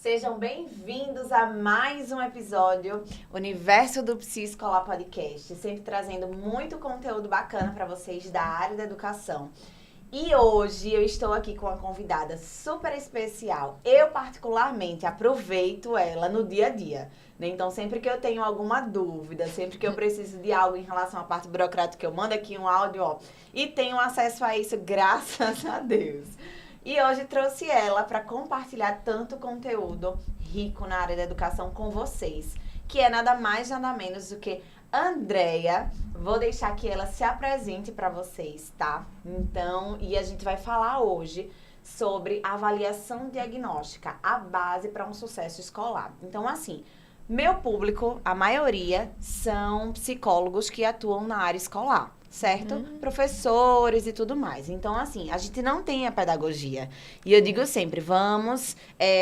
Sejam bem-vindos a mais um episódio Universo do Psi Escolar Podcast, sempre trazendo muito conteúdo bacana para vocês da área da educação. E hoje eu estou aqui com uma convidada super especial. Eu particularmente aproveito ela no dia a dia, né? Então sempre que eu tenho alguma dúvida, sempre que eu preciso de algo em relação à parte burocrática, eu mando aqui um áudio, ó, e tenho acesso a isso, graças a Deus. E hoje trouxe ela para compartilhar tanto conteúdo rico na área da educação com vocês, que é nada mais, nada menos do que Andréia. Vou deixar que ela se apresente para vocês, tá? Então, e a gente vai falar hoje sobre avaliação diagnóstica, a base para um sucesso escolar. Então, assim, meu público, a maioria, são psicólogos que atuam na área escolar, certo? Professores e tudo mais. Então, assim, a gente não tem a pedagogia. E eu digo sempre, vamos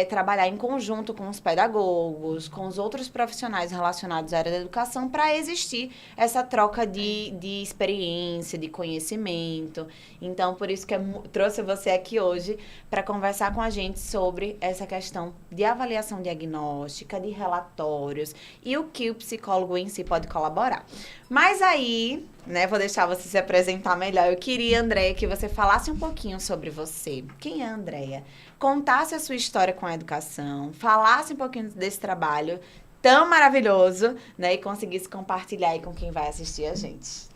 trabalhar em conjunto com os pedagogos, com os outros profissionais relacionados à área da educação, para existir essa troca de experiência, de conhecimento. Então, por isso que eu trouxe você aqui hoje para conversar com a gente sobre essa questão de avaliação diagnóstica, de relatórios e o que o psicólogo em si pode colaborar. Mas aí, né, vou deixar você se apresentar melhor. Eu queria, Andréia, que você falasse um pouquinho sobre você. Quem é a Andréia? Contasse a sua história com a educação, falasse um pouquinho desse trabalho tão maravilhoso, né, e conseguisse compartilhar aí com quem vai assistir a gente.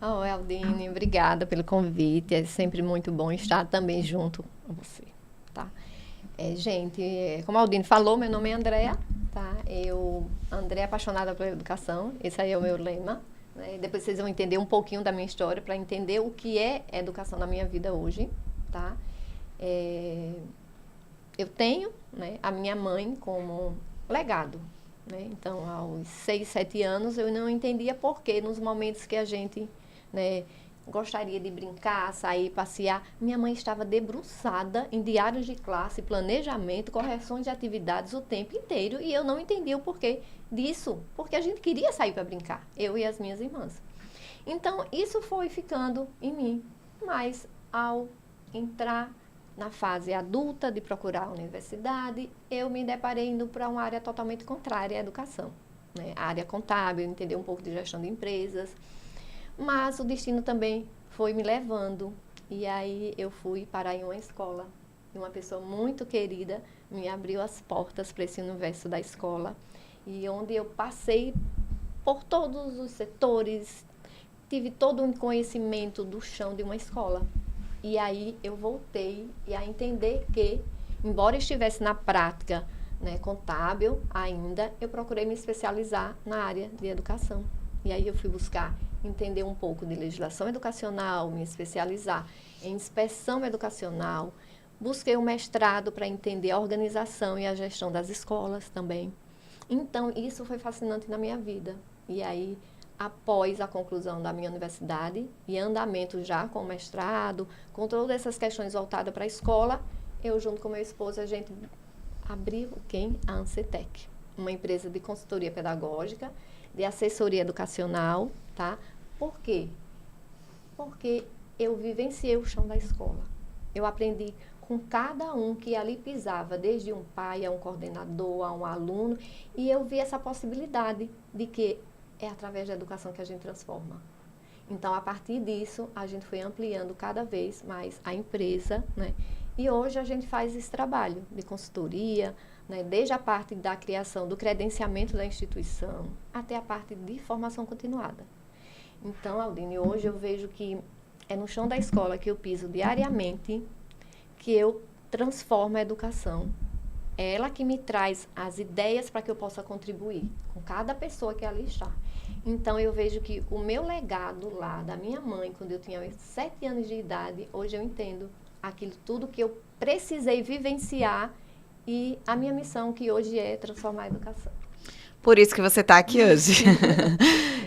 Oh, Eldine, obrigada pelo convite. É sempre muito bom estar também junto com você, tá? Gente, como a Aldine falou, meu nome é Andréia, tá? Andréia apaixonada pela educação, esse aí é o meu lema. Né? Depois vocês vão entender um pouquinho da minha história para entender o que é educação na minha vida hoje, tá? Eu tenho, né, a minha mãe como legado, né? Então, aos 6, 7 anos, eu não entendia por que nos momentos que a gente, né, gostaria de brincar, sair, passear, minha mãe estava debruçada em diários de classe, planejamento, correções de atividades o tempo inteiro, e eu não entendia o porquê disso, porque a gente queria sair para brincar, eu e as minhas irmãs. Então, isso foi ficando em mim, mas ao entrar na fase adulta de procurar a universidade, eu me deparei indo para uma área totalmente contrária à educação, né? A área contábil, entender um pouco de gestão de empresas, mas o destino também foi me levando, e aí eu fui parar em uma escola, e uma pessoa muito querida me abriu as portas para esse universo da escola, e onde eu passei por todos os setores, tive todo um conhecimento do chão de uma escola. E aí eu voltei a entender que, embora estivesse na prática, né, contábil ainda, eu procurei me especializar na área de educação. E aí eu fui buscar entender um pouco de legislação educacional, me especializar em inspeção educacional, busquei um mestrado para entender a organização e a gestão das escolas também. Então, isso foi fascinante na minha vida. E aí, após a conclusão da minha universidade e andamento já com o mestrado, com todas essas questões voltadas para a escola, eu junto com meu esposo, a gente abriu a Ancetec, uma empresa de consultoria pedagógica, de assessoria educacional, tá? Por quê? Porque eu vivenciei o chão da escola. Eu aprendi com cada um que ali pisava, desde um pai a um coordenador, a um aluno, e eu vi essa possibilidade de que é através da educação que a gente transforma. Então, a partir disso, a gente foi ampliando cada vez mais a empresa, né? E hoje a gente faz esse trabalho de consultoria, né? Desde a parte da criação do credenciamento da instituição, até a parte de formação continuada. Então, Aldine, hoje eu vejo que é no chão da escola que eu piso diariamente, que eu transformo a educação. É ela que me traz as ideias para que eu possa contribuir com cada pessoa que ali está. Então, eu vejo que o meu legado lá, da minha mãe, quando eu tinha 7 anos de idade, hoje eu entendo aquilo tudo que eu precisei vivenciar e a minha missão, que hoje é transformar a educação. Por isso que você está aqui hoje.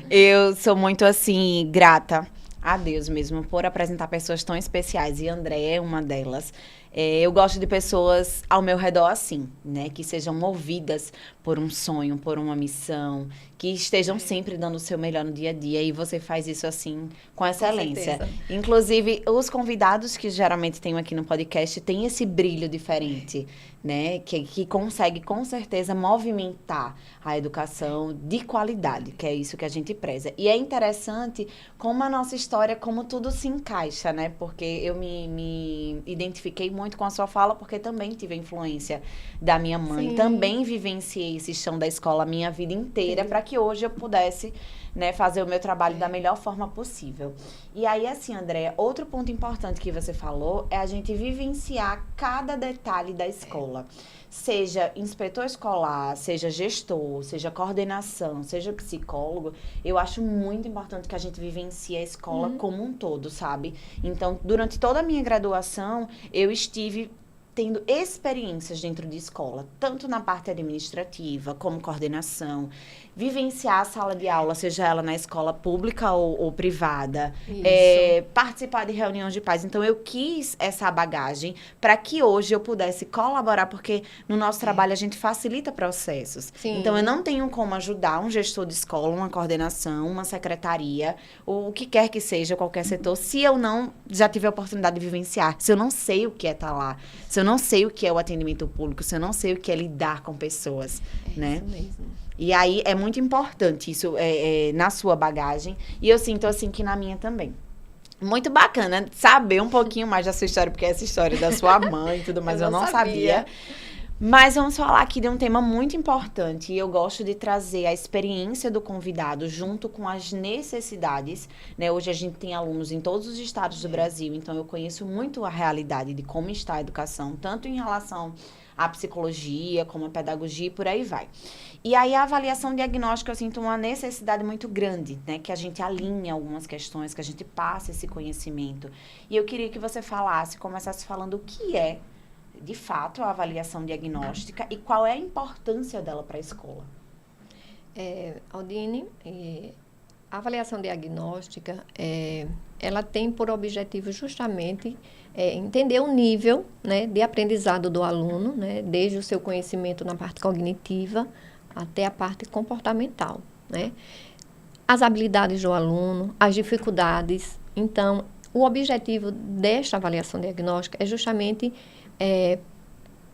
Eu sou muito, assim, grata a Deus mesmo por apresentar pessoas tão especiais, e Andréia é uma delas. Eu gosto de pessoas ao meu redor assim, né? Que sejam movidas por um sonho, por uma missão, que estejam sempre dando o seu melhor no dia a dia. E você faz isso assim com excelência. certeza. Inclusive, os convidados que geralmente tenho aqui no podcast têm esse brilho diferente, né? Que consegue, com certeza, movimentar a educação de qualidade, que é isso que a gente preza. E é interessante como a nossa história, como tudo se encaixa, né? Porque eu me identifiquei muito com a sua fala, porque também tive a influência da minha mãe. Sim. Também vivenciei esse chão da escola a minha vida inteira, para que hoje eu pudesse, né, fazer o meu trabalho da melhor forma possível. E aí, assim, Andréia, outro ponto importante que você falou é a gente vivenciar cada detalhe da escola. Seja inspetor escolar, seja gestor, seja coordenação, seja psicólogo, eu acho muito importante que a gente vivencie a escola como um todo, sabe? Então, durante toda a minha graduação, eu estive tendo experiências dentro de escola, tanto na parte administrativa, como coordenação, vivenciar a sala de aula, seja ela na escola pública ou privada, participar de reuniões de pais. Então, eu quis essa bagagem para que hoje eu pudesse colaborar, porque no nosso trabalho a gente facilita processos. Sim. Então, eu não tenho como ajudar um gestor de escola, uma coordenação, uma secretaria, o que quer que seja, qualquer setor, se eu não já tive a oportunidade de vivenciar, se eu não sei o que é estar lá, se eu não sei o que é o atendimento público, se eu não sei o que é lidar com pessoas, né? Isso mesmo. E aí, é muito importante isso na sua bagagem. E eu sinto, assim, que na minha também. Muito bacana saber um pouquinho mais da sua história, porque essa história da sua mãe e tudo mais eu não sabia. Mas vamos falar aqui de um tema muito importante. E eu gosto de trazer a experiência do convidado junto com as necessidades, né? Hoje a gente tem alunos em todos os estados do Brasil, então eu conheço muito a realidade de como está a educação, tanto em relação à psicologia, como à pedagogia e por aí vai. E aí a avaliação diagnóstica eu sinto uma necessidade muito grande, né? Que a gente alinhe algumas questões, que a gente passe esse conhecimento. E eu queria que você começasse falando o que é, de fato, a avaliação diagnóstica e qual é a importância dela para a escola. Aldine, a avaliação diagnóstica, ela tem por objetivo justamente entender o nível, né, de aprendizado do aluno, né, desde o seu conhecimento na parte cognitiva até a parte comportamental, né? As habilidades do aluno, as dificuldades. Então, o objetivo desta avaliação diagnóstica é justamente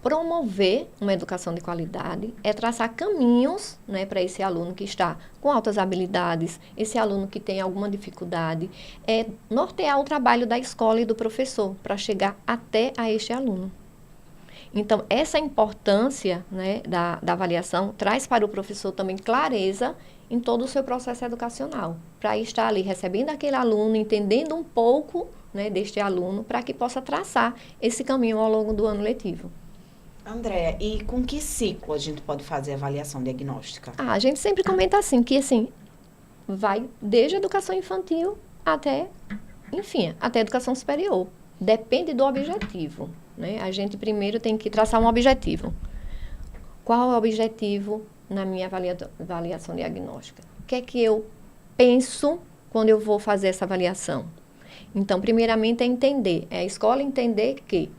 promover uma educação de qualidade, traçar caminhos, né, para esse aluno que está com altas habilidades, esse aluno que tem alguma dificuldade, nortear o trabalho da escola e do professor para chegar até a este aluno. Então, essa importância, né, da avaliação traz para o professor também clareza em todo o seu processo educacional, para estar ali recebendo aquele aluno, entendendo um pouco, né, deste aluno, para que possa traçar esse caminho ao longo do ano letivo. Andréia, e com que ciclo a gente pode fazer a avaliação diagnóstica? A gente sempre comenta assim, que assim, vai desde a educação infantil até, enfim, até a educação superior. Depende do objetivo, né? A gente primeiro tem que traçar um objetivo. Qual é o objetivo na minha avaliação diagnóstica? O que é que eu penso quando eu vou fazer essa avaliação? Então, primeiramente, é a escola entender que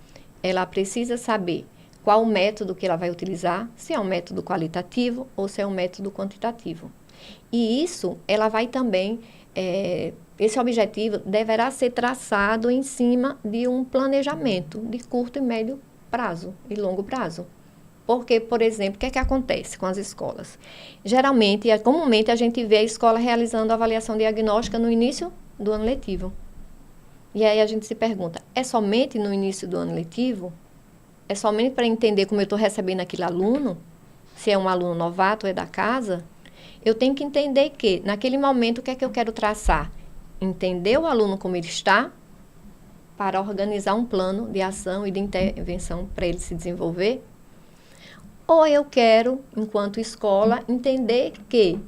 ela precisa saber qual o método que ela vai utilizar, se é um método qualitativo ou se é um método quantitativo. E isso, ela vai também, esse objetivo deverá ser traçado em cima de um planejamento de curto e médio prazo e longo prazo. Porque, por exemplo, o que é que acontece com as escolas? Geralmente, comumente, a gente vê a escola realizando a avaliação diagnóstica no início do ano letivo. E aí a gente se pergunta, é somente no início do ano letivo? É somente para entender como eu estou recebendo aquele aluno? Se é um aluno novato ou é da casa? Eu tenho que entender que, naquele momento, o que é que eu quero traçar? Entender o aluno como ele está, para organizar um plano de ação e de intervenção para ele se desenvolver? Ou eu quero, enquanto escola, entender que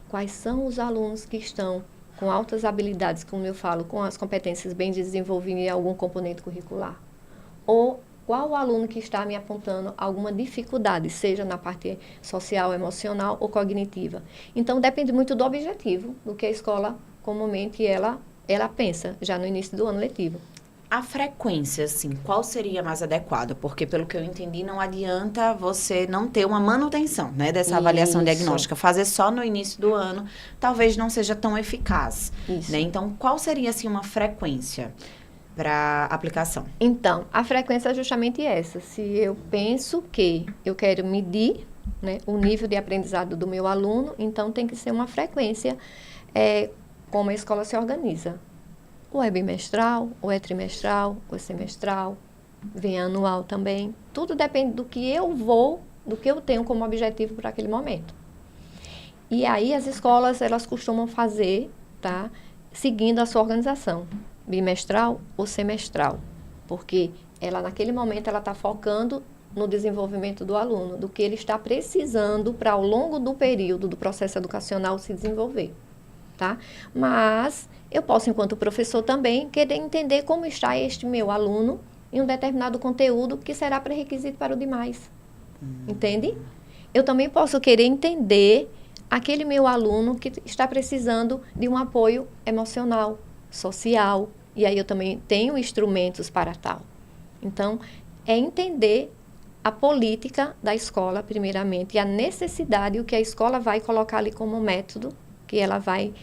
quais são os alunos que estão com altas habilidades, como eu falo, com as competências bem desenvolvidas em algum componente curricular? Ou qual o aluno que está me apontando alguma dificuldade, seja na parte social, emocional ou cognitiva? Então, depende muito do objetivo, do que a escola, comumente, ela pensa, já no início do ano letivo. A frequência, assim, qual seria mais adequada? Porque, pelo que eu entendi, não adianta você não ter uma manutenção, né, dessa avaliação Isso. diagnóstica. Fazer só no início do ano, talvez não seja tão eficaz, Isso. né? Então, qual seria, assim, uma frequência para aplicação? Então, a frequência é justamente essa. Se eu penso que eu quero medir, né, o nível de aprendizado do meu aluno, então tem que ser uma frequência, como a escola se organiza. Ou é bimestral, ou é trimestral, ou é semestral, vem anual também. Tudo depende do que eu tenho como objetivo para aquele momento. E aí as escolas, elas costumam fazer, tá, seguindo a sua organização, bimestral ou semestral, porque ela naquele momento ela está focando no desenvolvimento do aluno, do que ele está precisando para ao longo do período do processo educacional se desenvolver, tá? Mas eu posso, enquanto professor, também querer entender como está este meu aluno em um determinado conteúdo que será pré-requisito para o demais. Entende? Eu também posso querer entender aquele meu aluno que está precisando de um apoio emocional, social, e aí eu também tenho instrumentos para tal. Então, é entender a política da escola, primeiramente, e a necessidade, o que a escola vai colocar ali como método, que ela vai,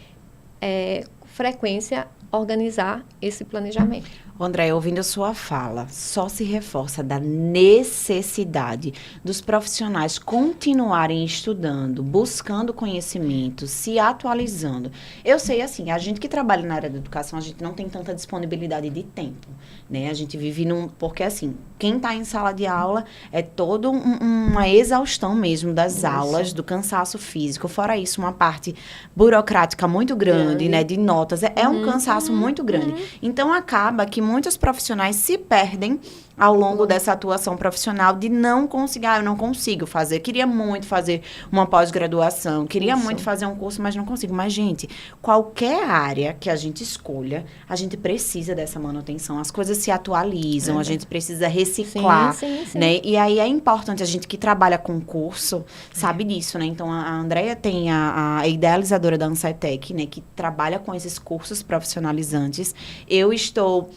frequência, organizar esse planejamento. André, ouvindo a sua fala, só se reforça da necessidade dos profissionais continuarem estudando, buscando conhecimento, se atualizando. Eu sei, assim, a gente que trabalha na área da educação, a gente não tem tanta disponibilidade de tempo, né? A gente vive porque, assim, quem está em sala de aula é toda uma exaustão mesmo das aulas, do cansaço físico. Fora isso, uma parte burocrática muito grande, né? De notas. É um cansaço muito grande. Então, acaba que muitos profissionais se perdem ao longo dessa atuação profissional de não conseguir, eu não consigo fazer. Queria muito fazer uma pós-graduação, queria muito fazer um curso, mas não consigo. Mas, gente, qualquer área que a gente escolha, a gente precisa dessa manutenção. As coisas se atualizam, a gente precisa reciclar, sim. Né? E aí é importante, a gente que trabalha com curso, sabe disso, né? Então, a Andrea tem a idealizadora da Ancetec, né? Que trabalha com esses cursos profissionalizantes. Eu estou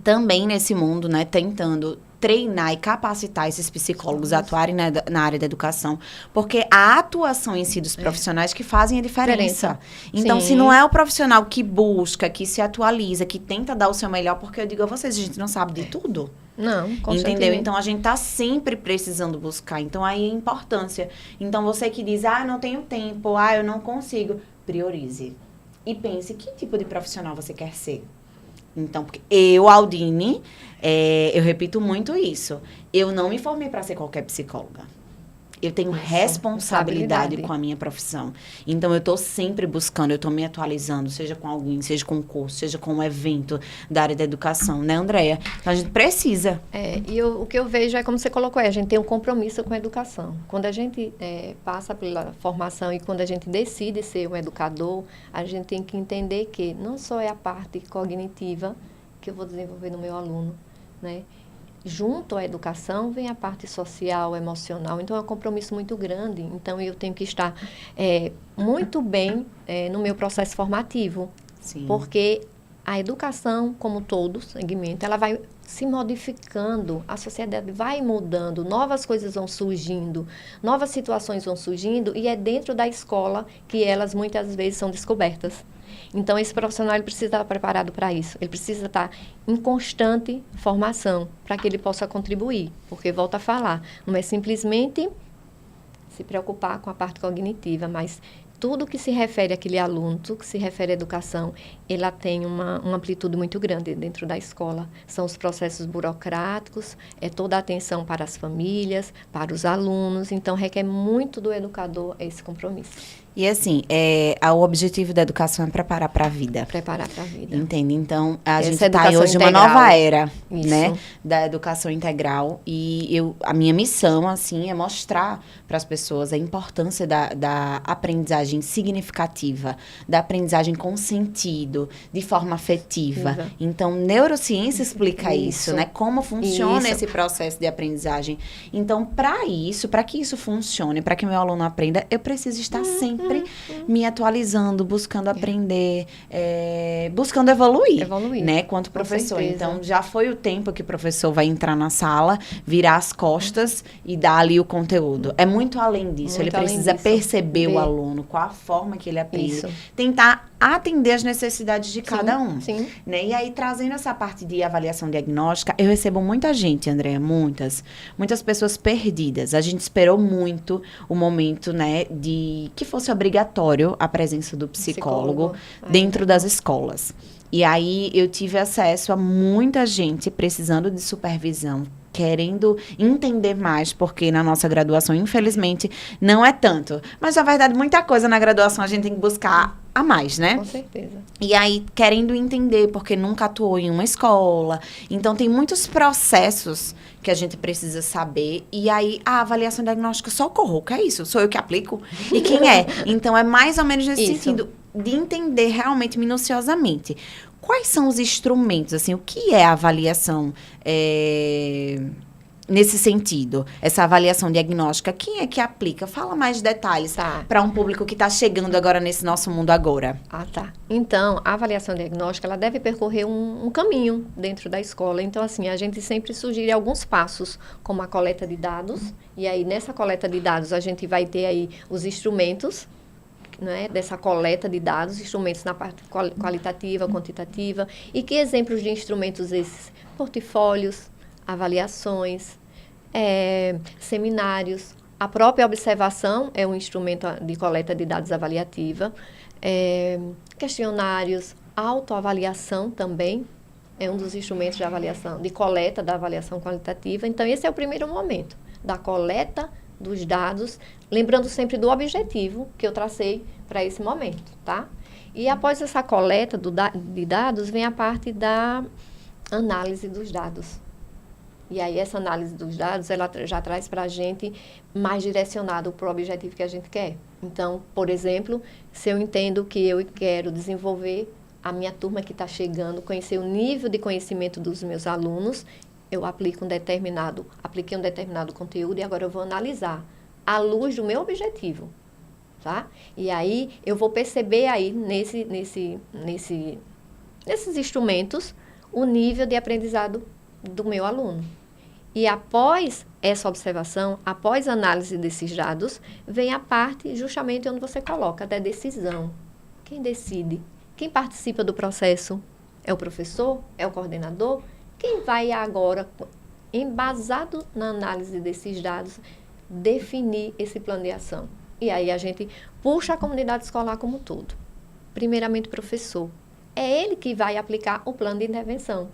também nesse mundo, né, tentando treinar e capacitar esses psicólogos a atuarem na área da educação, porque a atuação em si dos profissionais que fazem a diferença. Então, se não é o profissional que busca, que se atualiza, que tenta dar o seu melhor, porque eu digo a vocês, a gente não sabe de tudo. Não, entendeu? Então, a gente tá sempre precisando buscar. Então, aí a importância. Então, você que diz, não tenho tempo, eu não consigo, priorize. E pense, que tipo de profissional você quer ser? Então, porque eu, Aldine, eu repito muito isso. Eu não me formei para ser qualquer psicóloga. Eu tenho responsabilidade com a minha profissão. Então, eu estou sempre buscando, eu estou me atualizando, seja com alguém, seja com um curso, seja com um evento da área da educação, né, Andréia? Então, a gente precisa. O que eu vejo é, como você colocou, a gente tem um compromisso com a educação. Quando a gente passa pela formação e quando a gente decide ser um educador, a gente tem que entender que não só é a parte cognitiva que eu vou desenvolver no meu aluno, né? Junto à educação vem a parte social, emocional. Então, é um compromisso muito grande. Então, eu tenho que estar muito bem no meu processo formativo. Sim. Porque a educação, como todo segmento, ela vai se modificando, a sociedade vai mudando, novas coisas vão surgindo, novas situações vão surgindo, e é dentro da escola que elas muitas vezes são descobertas. Então, esse profissional ele precisa estar preparado para isso. Ele precisa estar em constante formação para que ele possa contribuir. Porque, volto a falar, não é simplesmente se preocupar com a parte cognitiva, mas tudo que se refere àquele aluno, tudo que se refere à educação, ela tem uma amplitude muito grande dentro da escola. São os processos burocráticos, toda a atenção para as famílias, para os alunos. Então, requer muito do educador esse compromisso. E assim, o objetivo da educação é preparar para a vida. Preparar para a vida. Entende? Então, a Essa gente está em hoje integral. uma nova era, Isso. né, da educação integral. E a minha missão, assim, é mostrar para as pessoas a importância da aprendizagem significativa, da aprendizagem com sentido, de forma afetiva. Exato. Então, neurociência explica isso, né? Como funciona Isso. esse processo de aprendizagem. Então, para que isso funcione, para que meu aluno aprenda, eu preciso estar sempre sempre me atualizando, buscando aprender, buscando evoluir, né, quanto professor. Então, já foi o tempo que o professor vai entrar na sala, virar as costas e dar ali o conteúdo. É muito além disso. Ele precisa perceber o aluno, qual a forma que ele aprende. Tentar atender as necessidades de cada um. Sim. Né? E aí, trazendo essa parte de avaliação diagnóstica, eu recebo muita gente, Andréa, muitas pessoas perdidas. A gente esperou muito o momento, né, de que fosse obrigatório a presença do psicólogo dentro das escolas. E aí, eu tive acesso a muita gente precisando de supervisão, querendo entender mais, porque na nossa graduação, infelizmente, não é tanto. Mas, na verdade, muita coisa na graduação a gente tem que buscar a mais, né? Com certeza. E aí, querendo entender, porque nunca atuou em uma escola. Então, tem muitos processos que a gente precisa saber. E aí, a avaliação diagnóstica, socorro, que é isso? Sou eu que aplico? E quem é? Então, é mais ou menos nesse sentido de entender realmente, minuciosamente. Quais são os instrumentos, assim, o que é a avaliação nesse sentido? Essa avaliação diagnóstica, quem é que aplica? Fala mais detalhes para um público que está chegando agora nesse nosso mundo agora. Então, a avaliação diagnóstica, ela deve percorrer um caminho dentro da escola. Então, assim, a gente sempre sugere alguns passos, como a coleta de dados. E aí, nessa coleta de dados, a gente vai ter aí os instrumentos, né, dessa coleta de dados, instrumentos na parte qualitativa, quantitativa. E que exemplos de instrumentos esses? Portfólios, avaliações, seminários. A própria observação é um instrumento de coleta de dados avaliativa. Questionários, autoavaliação também é um dos instrumentos de avaliação, de coleta da avaliação qualitativa. Então, esse é o primeiro momento da coleta dos dados, lembrando sempre do objetivo que eu tracei para esse momento, tá? E após essa coleta de dados, vem a parte da análise dos dados. E aí, essa análise dos dados, ela já traz para a gente mais direcionado para o objetivo que a gente quer. Então, por exemplo, se eu entendo que eu quero desenvolver a minha turma que está chegando, conhecer o nível de conhecimento dos meus alunos, eu apliquei um determinado conteúdo e agora eu vou analisar à luz do meu objetivo, tá? E aí, eu vou perceber aí, nesses instrumentos, o nível de aprendizado do meu aluno. E após essa observação, após a análise desses dados, vem a parte justamente onde você coloca da decisão. Quem decide? Quem participa do processo? É o professor? É o coordenador? Quem vai agora, embasado na análise desses dados, definir esse plano de ação? E aí a gente puxa a comunidade escolar como um todo. Primeiramente o professor. É ele que vai aplicar o plano de intervenção.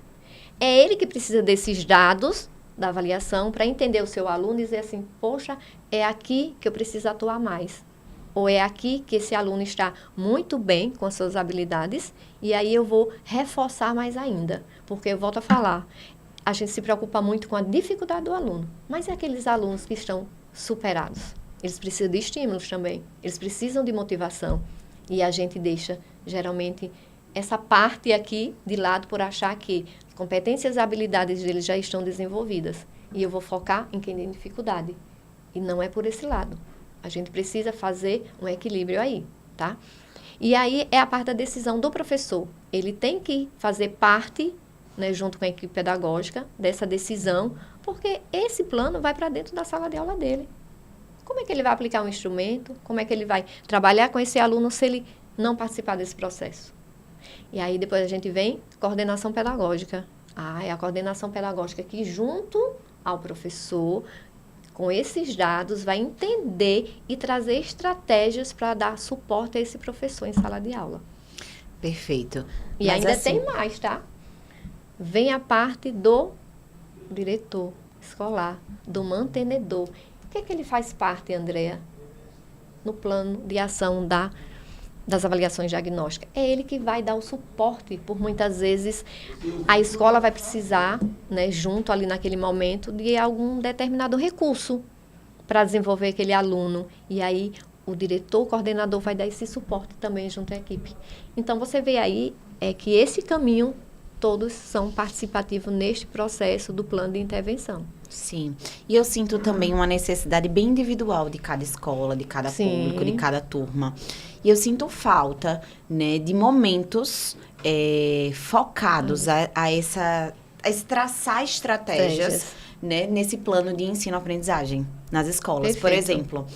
É ele que precisa desses dados da avaliação para entender o seu aluno e dizer assim, poxa, é aqui que eu preciso atuar mais. Ou é aqui que esse aluno está muito bem com as suas habilidades e aí eu vou reforçar mais ainda. Porque eu volto a falar, a gente se preocupa muito com a dificuldade do aluno, mas é aqueles alunos que estão superados. Eles precisam de estímulos também, eles precisam de motivação. E a gente deixa, geralmente, essa parte aqui de lado por achar que as competências e habilidades deles já estão desenvolvidas. E eu vou focar em quem tem dificuldade. E não é por esse lado. A gente precisa fazer um equilíbrio aí, tá? E aí é a parte da decisão do professor. Ele tem que fazer parte, né, junto com a equipe pedagógica, dessa decisão, porque esse plano vai para dentro da sala de aula dele. Como é que ele vai aplicar um instrumento? Como é que ele vai trabalhar com esse aluno se ele não participar desse processo? E aí depois a gente vem coordenação pedagógica. É a coordenação pedagógica que junto ao professor, com esses dados, vai entender e trazer estratégias para dar suporte a esse professor em sala de aula. Perfeito. E mas ainda assim, tem mais, tá? Vem a parte do diretor escolar, do mantenedor. O que é que ele faz parte, Andréa, no plano de ação das avaliações diagnósticas? É ele que vai dar o suporte, por muitas vezes a escola vai precisar, né, junto ali naquele momento, de algum determinado recurso para desenvolver aquele aluno. E aí o diretor, o coordenador vai dar esse suporte também junto à equipe. Então você vê aí que esse caminho, todos são participativos neste processo do plano de intervenção. Sim. E eu sinto também uma necessidade bem individual de cada escola, de cada público, de cada turma. E eu sinto falta, né, de momentos focados a esse traçar estratégias, né, nesse plano de ensino-aprendizagem nas escolas. Perfeito. Por exemplo,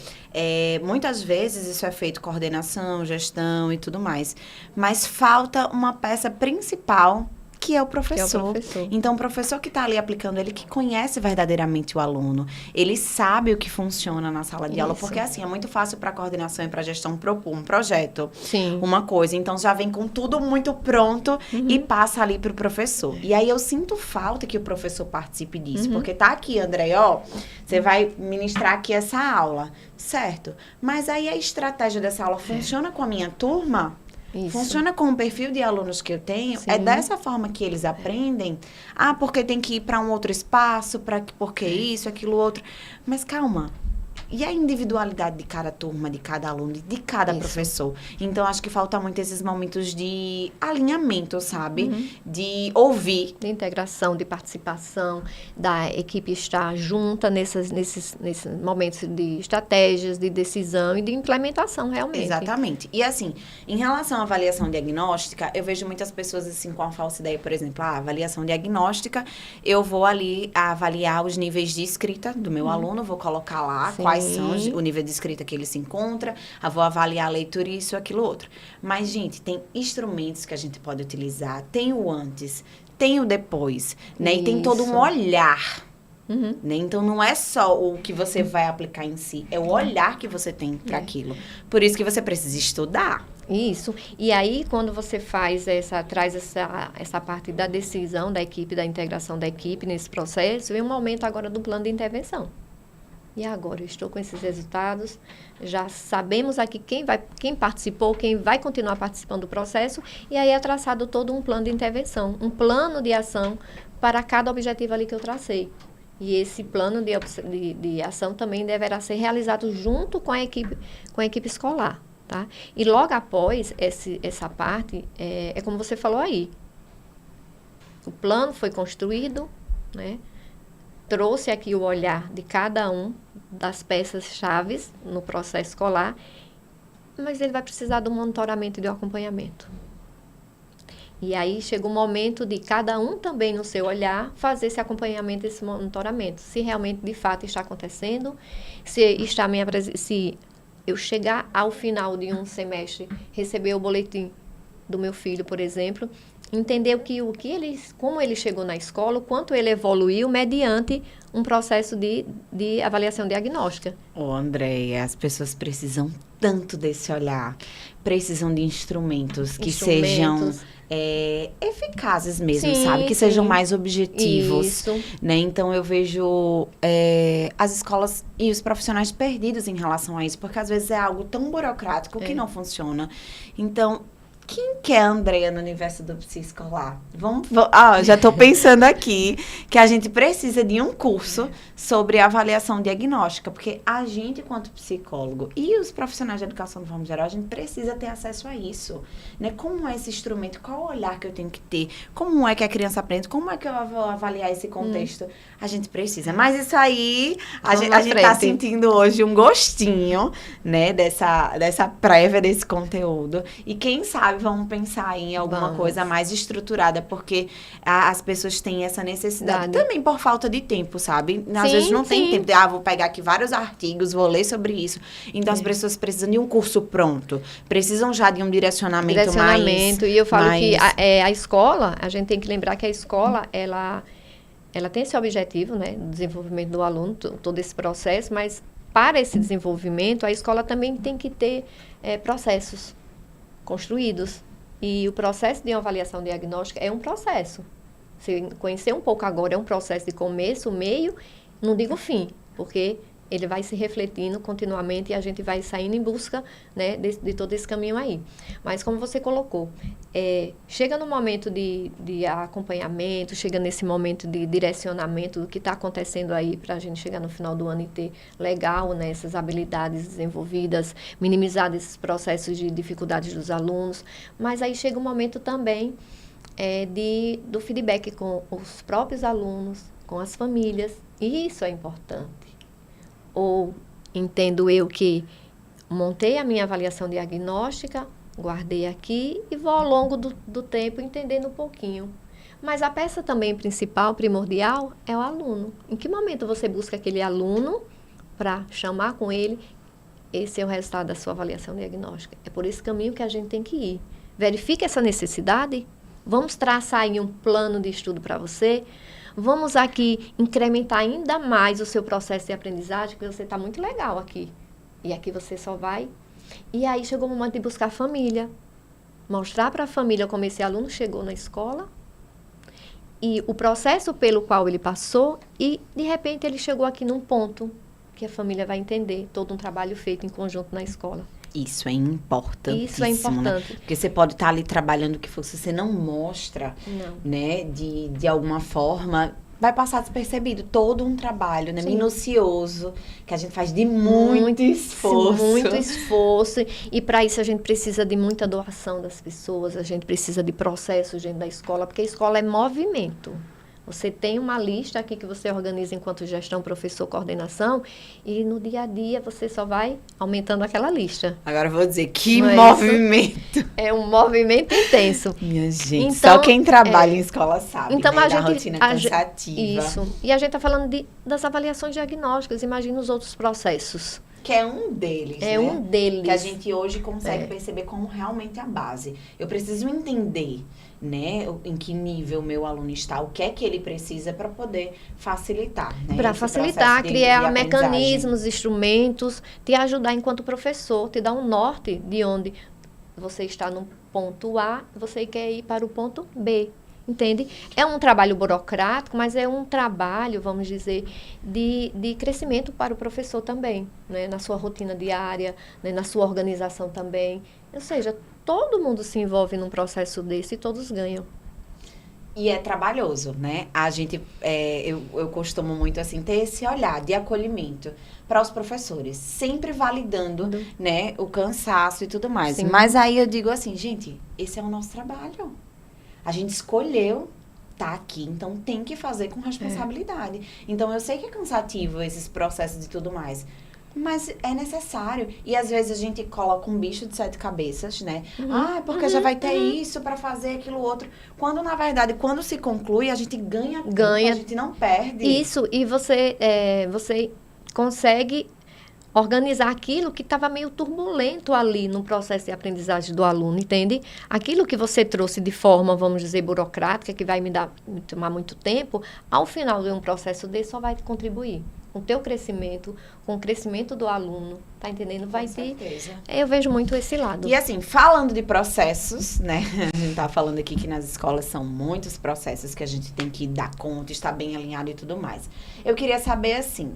muitas vezes isso é feito coordenação, gestão e tudo mais, mas falta uma peça principal, que é o professor. Então, o professor que está ali aplicando, ele que conhece verdadeiramente o aluno. Ele sabe o que funciona na sala de aula. Porque, assim, é muito fácil para a coordenação e para a gestão propor um projeto. Sim. Uma coisa. Então, já vem com tudo muito pronto e passa ali para o professor. E aí, eu sinto falta que o professor participe disso. Porque tá aqui, André, ó, você vai ministrar aqui essa aula. Certo. Mas aí, a estratégia dessa aula funciona com a minha turma? Isso. Funciona com o perfil de alunos que eu tenho. Sim. É dessa forma que eles aprendem. Ah, porque tem que ir para um outro espaço, porque isso, aquilo, outro. Mas calma. E a individualidade de cada turma, de cada aluno, de cada professor? Então, acho que falta muito esses momentos de alinhamento, sabe? De ouvir. De integração, de participação, da equipe estar junta nesses momentos de estratégias, de decisão e de implementação, realmente. Exatamente. E, assim, em relação à avaliação diagnóstica, eu vejo muitas pessoas, assim, com a falsa ideia, por exemplo, avaliação diagnóstica, eu vou ali avaliar os níveis de escrita do meu aluno, vou colocar lá quais são o nível de escrita que ele se encontra, vou avaliar a leitura, isso, aquilo, outro. Mas, gente, tem instrumentos que a gente pode utilizar, tem o antes, tem o depois, né? E tem todo um olhar, né? Então, não é só o que você vai aplicar em si, é o olhar que você tem para aquilo. Por isso que você precisa estudar. Isso. E aí, quando você traz essa parte da decisão da equipe, da integração da equipe nesse processo, vem um momento agora do plano de intervenção. E agora, eu estou com esses resultados, já sabemos aqui quem participou, quem vai continuar participando do processo, e aí é traçado todo um plano de intervenção, um plano de ação para cada objetivo ali que eu tracei. E esse plano de ação também deverá ser realizado junto com a equipe escolar, tá? E logo após essa parte, é como você falou aí, o plano foi construído, né? Trouxe aqui o olhar de cada um das peças-chaves no processo escolar, mas ele vai precisar do monitoramento e do acompanhamento. E aí chega o momento de cada um também, no seu olhar, fazer esse acompanhamento, esse monitoramento. Se realmente, de fato, está acontecendo, se eu chegar ao final de um semestre, receber o boletim do meu filho, por exemplo, entender como ele chegou na escola, o quanto ele evoluiu mediante um processo de avaliação diagnóstica. Andréia, as pessoas precisam tanto desse olhar, precisam de instrumentos que sejam eficazes mesmo, sabe? Que sejam mais objetivos. Isso. Né? Então, eu vejo as escolas e os profissionais perdidos em relação a isso, porque às vezes é algo tão burocrático que não funciona. Então, quem quer a Andréia no universo do psicolar? Já estou pensando aqui que a gente precisa de um curso sobre avaliação diagnóstica, porque a gente, enquanto psicólogo e os profissionais de educação de forma geral, a gente precisa ter acesso a isso, né? Como é esse instrumento? Qual o olhar que eu tenho que ter? Como é que a criança aprende? Como é que eu vou avaliar esse contexto? A gente precisa. Mas isso aí, a gente está sentindo hoje um gostinho, né? Dessa prévia desse conteúdo. E quem sabe vamos pensar em alguma coisa mais estruturada, porque as pessoas têm essa necessidade. Também por falta de tempo, sabe? Às vezes não tem tempo de, vou pegar aqui vários artigos, vou ler sobre isso. Então, as pessoas precisam de um curso pronto. Precisam já de um direcionamento mais... E eu falo que a escola, a gente tem que lembrar que a escola, ela tem esse objetivo, né? Do desenvolvimento do aluno, todo esse processo, mas para esse desenvolvimento, a escola também tem que ter processos construídos. E o processo de avaliação diagnóstica é um processo. Se conhecer um pouco agora, é um processo de começo, meio, não digo fim, porque ele vai se refletindo continuamente e a gente vai saindo em busca, né, de todo esse caminho aí. Mas como você colocou, chega no momento de acompanhamento, chega nesse momento de direcionamento do que está acontecendo aí para a gente chegar no final do ano e ter legal, né, essas habilidades desenvolvidas, minimizar esses processos de dificuldades dos alunos. Mas aí chega o momento também do feedback com os próprios alunos, com as famílias, Isso é importante. Ou entendo eu que montei a minha avaliação diagnóstica, guardei aqui e vou ao longo do tempo entendendo um pouquinho. Mas a peça também principal, primordial, é o aluno. Em que momento você busca aquele aluno para chamar com ele? Esse é o resultado da sua avaliação diagnóstica. É por esse caminho que a gente tem que ir. Verifique essa necessidade. Vamos traçar aí um plano de estudo para você. Vamos aqui incrementar ainda mais o seu processo de aprendizagem, porque você está muito legal aqui. E aqui você só vai. E aí chegou o momento de buscar a família. Mostrar para a família como esse aluno chegou na escola e o processo pelo qual ele passou e, de repente, ele chegou aqui num ponto que a família vai entender todo um trabalho feito em conjunto na escola. Isso é importantíssimo. Isso é importante. Né? Porque você pode estar ali trabalhando o que for, se você não mostra, né, de alguma forma, vai passar despercebido todo um trabalho, né, minucioso, que a gente faz de muito esforço. Muito esforço. E para isso a gente precisa de muita doação das pessoas, a gente precisa de processos dentro da escola, porque a escola é movimento. Você tem uma lista aqui que você organiza enquanto gestão, professor, coordenação, e no dia a dia você só vai aumentando aquela lista. Agora eu vou dizer, que movimento! É um movimento intenso. Minha gente, então, só quem trabalha em escola sabe, então, né? Da rotina cansativa. Isso. E a gente está falando das avaliações diagnósticas, imagina os outros processos. Que é um deles, né? Um deles. Que a gente hoje consegue perceber como realmente a base. Eu preciso entender, né, em que nível o meu aluno está, o que é que ele precisa para poder facilitar, né? Para facilitar, criar mecanismos, instrumentos, te ajudar enquanto professor, te dar um norte de onde você está no ponto A, você quer ir para o ponto B. Entende? É um trabalho burocrático, mas é um trabalho, vamos dizer, de crescimento para o professor também, né? Na sua rotina diária, né? Na sua organização também. Ou seja, todo mundo se envolve num processo desse e todos ganham. E é trabalhoso, né? A gente, eu costumo muito, assim, ter esse olhar de acolhimento para os professores, sempre validando, né, o cansaço e tudo mais. Sim. Mas aí eu digo assim, gente, esse é o nosso trabalho. A gente escolheu estar aqui, então tem que fazer com responsabilidade. Então, eu sei que é cansativo esses processos e tudo mais, mas é necessário. E, às vezes, a gente coloca um bicho de 7 cabeças, né? Porque já vai ter isso para fazer aquilo outro. Quando, na verdade, quando se conclui, a gente ganha tempo, a gente não perde. Isso, e você consegue organizar aquilo que estava meio turbulento ali no processo de aprendizagem do aluno, entende? Aquilo que você trouxe de forma, vamos dizer, burocrática, que vai me tomar muito tempo, ao final de um processo desse só vai contribuir com o teu crescimento, com o crescimento do aluno, tá entendendo? Vai ter. Eu vejo muito esse lado. E assim, falando de processos, né? A gente tá falando aqui que nas escolas são muitos processos que a gente tem que dar conta, estar bem alinhado e tudo mais. Eu queria saber assim,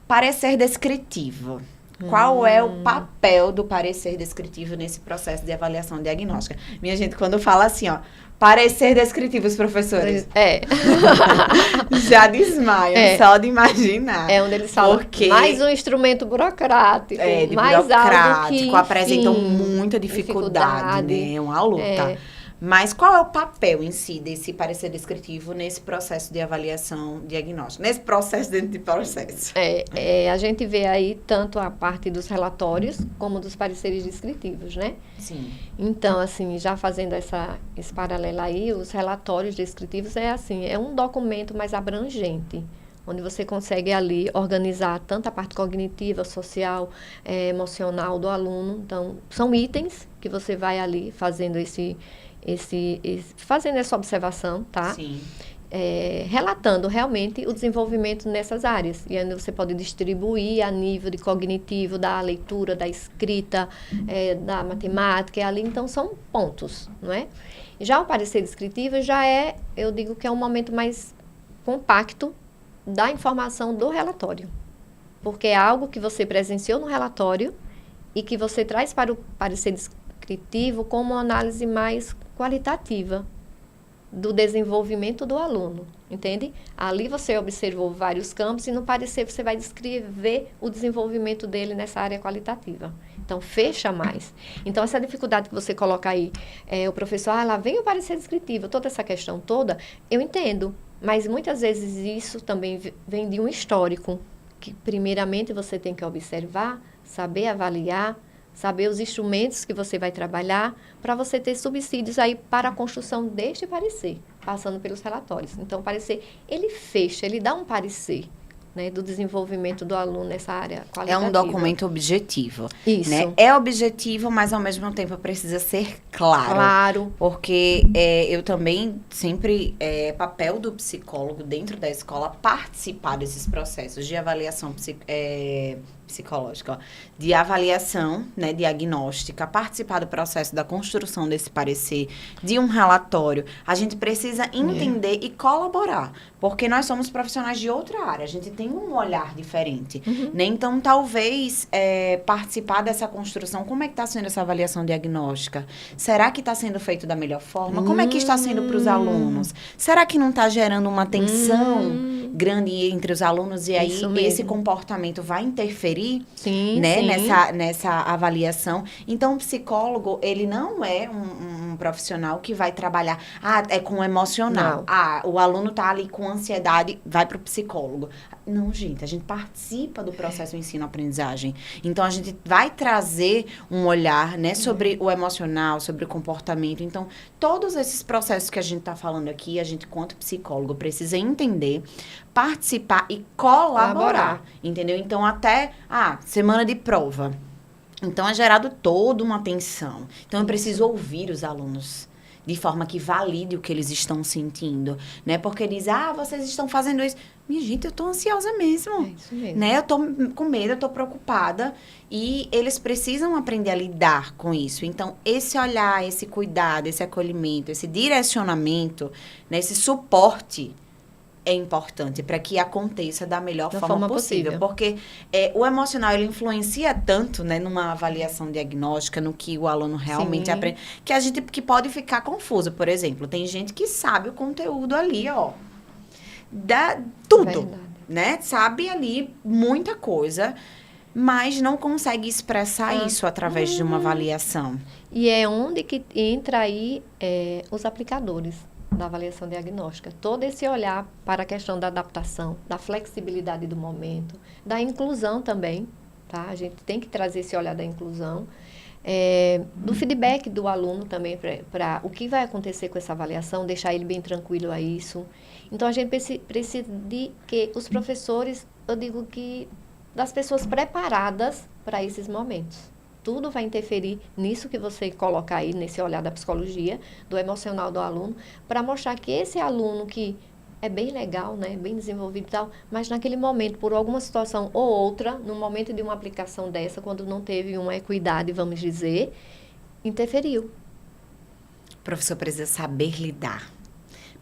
parecer descritivo. Qual é o papel do parecer descritivo nesse processo de avaliação diagnóstica? Minha gente, quando fala assim, ó, parecer descritivo, os professores já desmaiam, só de imaginar. É onde eles falam, mais um instrumento burocrático, mais algo que, apresentam muita dificuldade, né? É uma luta. Mas qual é o papel em si desse parecer descritivo nesse processo de avaliação diagnóstica? Nesse processo dentro de processo? A gente vê aí tanto a parte dos relatórios como dos pareceres descritivos, né? Sim. Então, assim, já fazendo esse paralelo aí, os relatórios descritivos é um documento mais abrangente, onde você consegue ali organizar tanto a parte cognitiva, social, emocional do aluno. Então, são itens que você vai ali fazendo fazendo essa observação, tá? Sim. Relatando realmente o desenvolvimento nessas áreas. E ainda você pode distribuir a nível de cognitivo, da leitura, da escrita, da matemática, ali. Então, são pontos, não é? Já o parecer descritivo eu digo que é um momento mais compacto da informação do relatório. Porque é algo que você presenciou no relatório e que você traz para o parecer descritivo como uma análise mais qualitativa do desenvolvimento do aluno, entende? Ali você observou vários campos e no parecer você vai descrever o desenvolvimento dele nessa área qualitativa. Então, fecha mais. Então, essa dificuldade que você coloca aí, o professor, lá vem o parecer descritivo, toda essa questão toda, eu entendo. Mas muitas vezes isso também vem de um histórico, que primeiramente você tem que observar, saber avaliar, saber os instrumentos que você vai trabalhar, para você ter subsídios aí para a construção deste parecer, passando pelos relatórios. Então, o parecer, ele fecha, ele dá um parecer, né, do desenvolvimento do aluno nessa área É qualitativa. um documento objetivo. Isso. Né? É objetivo, mas ao mesmo tempo precisa ser claro. Claro. Porque eu também sempre, papel do psicólogo dentro da escola, participar desses processos de avaliação psicológica, ó, de avaliação, né, diagnóstica, participar do processo da construção desse parecer, de um relatório. A gente precisa entender e colaborar, porque nós somos profissionais de outra área, a gente tem um olhar diferente, né? Então, talvez, participar dessa construção, como é que está sendo essa avaliação diagnóstica? Será que está sendo feito da melhor forma? Como é que está sendo para os alunos? Será que não está gerando uma tensão grande entre os alunos e aí esse comportamento vai interferir, sim, né, sim. nessa avaliação? Então, o psicólogo, ele não é um profissional que vai trabalhar, com o emocional. Não. O aluno tá ali com ansiedade, vai pro psicólogo. Não, gente, a gente participa do processo ensino-aprendizagem. Então, a gente vai trazer um olhar, né, sobre o emocional, sobre o comportamento. Então, todos esses processos que a gente tá falando aqui, a gente, quanto psicólogo, precisa entender, participar e colaborar. Entendeu? Então, até, semana de prova. Então, é gerado toda uma tensão. Então, eu preciso ouvir os alunos de forma que valide o que eles estão sentindo, né? Porque diz, vocês estão fazendo isso. Minha gente, eu tô ansiosa mesmo. É isso mesmo. Né? Eu tô com medo, eu tô preocupada. E eles precisam aprender a lidar com isso. Então, esse olhar, esse cuidado, esse acolhimento, esse direcionamento, né? Esse suporte é importante para que aconteça da melhor forma possível. Porque o emocional, ele influencia tanto, né, numa avaliação diagnóstica, no que o aluno realmente aprende, que a gente que pode ficar confuso. Por exemplo, tem gente que sabe o conteúdo ali, ó, tudo, verdade, né? Sabe ali muita coisa, mas não consegue expressar isso através de uma avaliação. E é onde que entra aí os aplicadores da avaliação diagnóstica. Todo esse olhar para a questão da adaptação, da flexibilidade do momento, da inclusão também, tá? A gente tem que trazer esse olhar da inclusão, do feedback do aluno também, para o que vai acontecer com essa avaliação, deixar ele bem tranquilo a isso. Então, a gente precisa de que os professores, eu digo que, das pessoas preparadas para esses momentos. Tudo vai interferir nisso que você coloca aí, nesse olhar da psicologia, do emocional do aluno, para mostrar que esse aluno que é bem legal, né, bem desenvolvido e tal, mas naquele momento, por alguma situação ou outra, no momento de uma aplicação dessa, quando não teve uma equidade, vamos dizer, interferiu. O professor precisa saber lidar.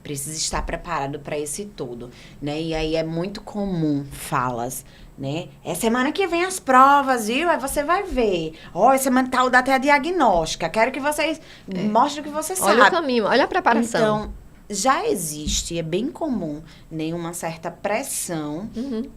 Precisa estar preparado para esse todo, né? E aí é muito comum falas, né? É semana que vem as provas, viu? Aí você vai ver. É semana tal data é a diagnóstica. Quero que vocês mostrem o que você sabe. Olha o caminho, olha a preparação. Então, já existe, é bem comum, né, uma certa pressão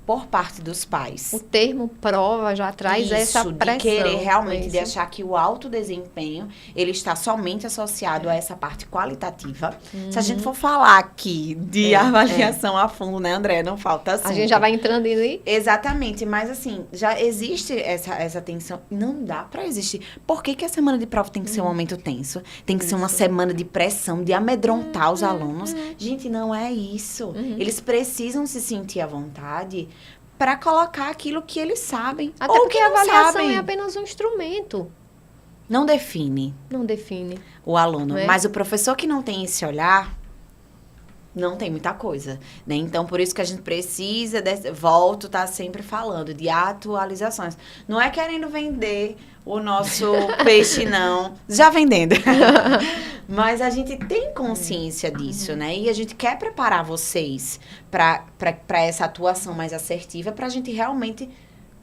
por parte dos pais. O termo prova já traz essa pressão. De querer realmente, de achar que o alto desempenho, ele está somente associado a essa parte qualitativa. Se a gente for falar aqui de avaliação a fundo, né, André? Não falta assunto. A gente já vai entrando aí. Exatamente, mas assim, já existe essa tensão. Não dá pra existir. Por que a semana de prova tem que ser um momento tenso? Tem que ser uma semana de pressão, de amedrontar os alunos. Gente, não é isso. Eles precisam se sentir à vontade para colocar aquilo que eles sabem. Até ou porque que a não avaliação sabem. é apenas um instrumento. Não define. Não define. O aluno. Não é? Mas o professor que não tem esse olhar, não tem muita coisa, né? Então, por isso que a gente precisa, tá sempre falando de atualizações. Não é querendo vender o nosso peixe, não. Já vendendo. Mas a gente tem consciência disso, né? E a gente quer preparar vocês para essa atuação mais assertiva, para a gente realmente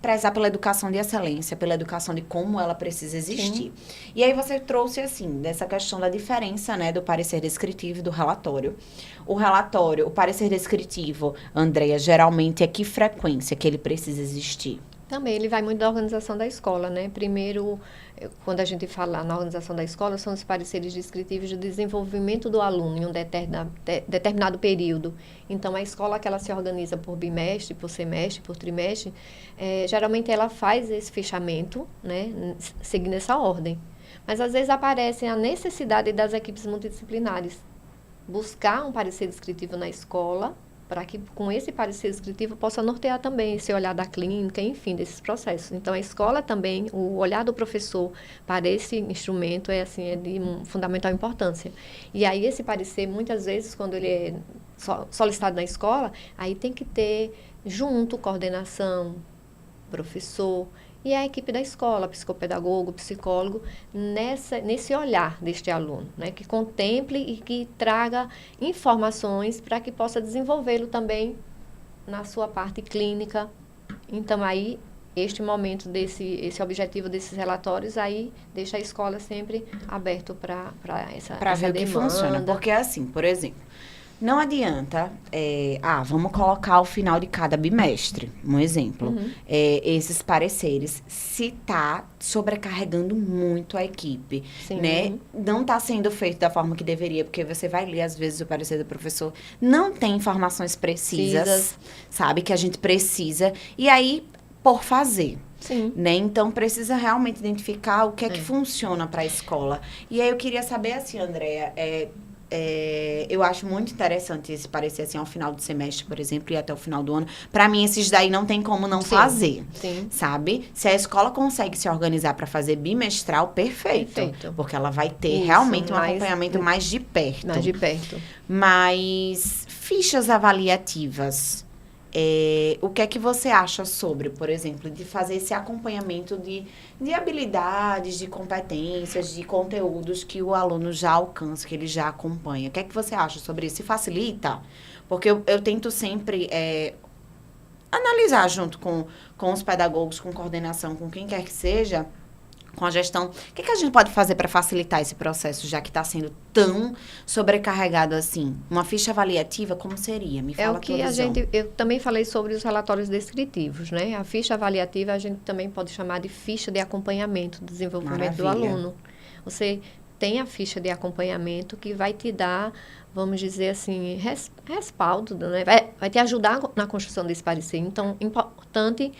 prezar pela educação de excelência, pela educação de como ela precisa existir. Sim. E aí você trouxe, assim, dessa questão da diferença, né, do parecer descritivo e do relatório. O parecer descritivo, Andreia, geralmente é que frequência que ele precisa existir? Também ele vai muito da organização da escola, né? Primeiro, quando a gente fala na organização da escola, são os pareceres descritivos de desenvolvimento do aluno em um determinado período. Então, a escola que ela se organiza por bimestre, por semestre, por trimestre, geralmente ela faz esse fechamento, né? Seguindo essa ordem. Mas, às vezes, aparece a necessidade das equipes multidisciplinares buscar um parecer descritivo na escola, para que com esse parecer descritivo possa nortear também esse olhar da clínica, enfim, desses processos. Então, a escola também, o olhar do professor para esse instrumento é de fundamental importância. E aí, esse parecer, muitas vezes, quando ele é solicitado na escola, aí tem que ter, junto, coordenação, professor, e a equipe da escola, psicopedagogo, psicólogo, nesse olhar deste aluno, né, que contemple e que traga informações para que possa desenvolvê-lo também na sua parte clínica. Então, aí, este momento esse objetivo desses relatórios, aí deixa a escola sempre aberto para essa demanda. Para ver o que funciona, porque assim, por exemplo, não adianta, vamos colocar ao final de cada bimestre, um exemplo, esses pareceres, se tá sobrecarregando muito a equipe, Sim. né? Não tá sendo feito da forma que deveria, porque você vai ler, às vezes, o parecer do professor, não tem informações precisas, sabe, que a gente precisa, e aí, por fazer. Sim. Né? Então, precisa realmente identificar o que é que funciona para a escola. E aí, eu queria saber, assim, Andréa, eu acho muito interessante esse parecer assim ao final do semestre, por exemplo, e até o final do ano. Para mim, esses daí não tem como não fazer, sabe? Se a escola consegue se organizar para fazer bimestral, perfeito. Porque ela vai ter realmente um acompanhamento mais de perto. Mais de perto. Mas fichas avaliativas, o que é que você acha sobre, por exemplo, de fazer esse acompanhamento de habilidades, de competências, de conteúdos que o aluno já alcança, que ele já acompanha? O que é que você acha sobre isso? Se facilita? Porque eu tento sempre analisar junto com os pedagogos, com coordenação, com quem quer que seja, com a gestão, o que a gente pode fazer para facilitar esse processo, já que está sendo tão sobrecarregado assim? Uma ficha avaliativa, como seria? Me fala o que eu também falei sobre os relatórios descritivos, né? A ficha avaliativa a gente também pode chamar de ficha de acompanhamento do desenvolvimento do aluno. Você tem a ficha de acompanhamento que vai te dar, vamos dizer assim, respaldo, né? Vai te ajudar na construção desse parecer. Então, importante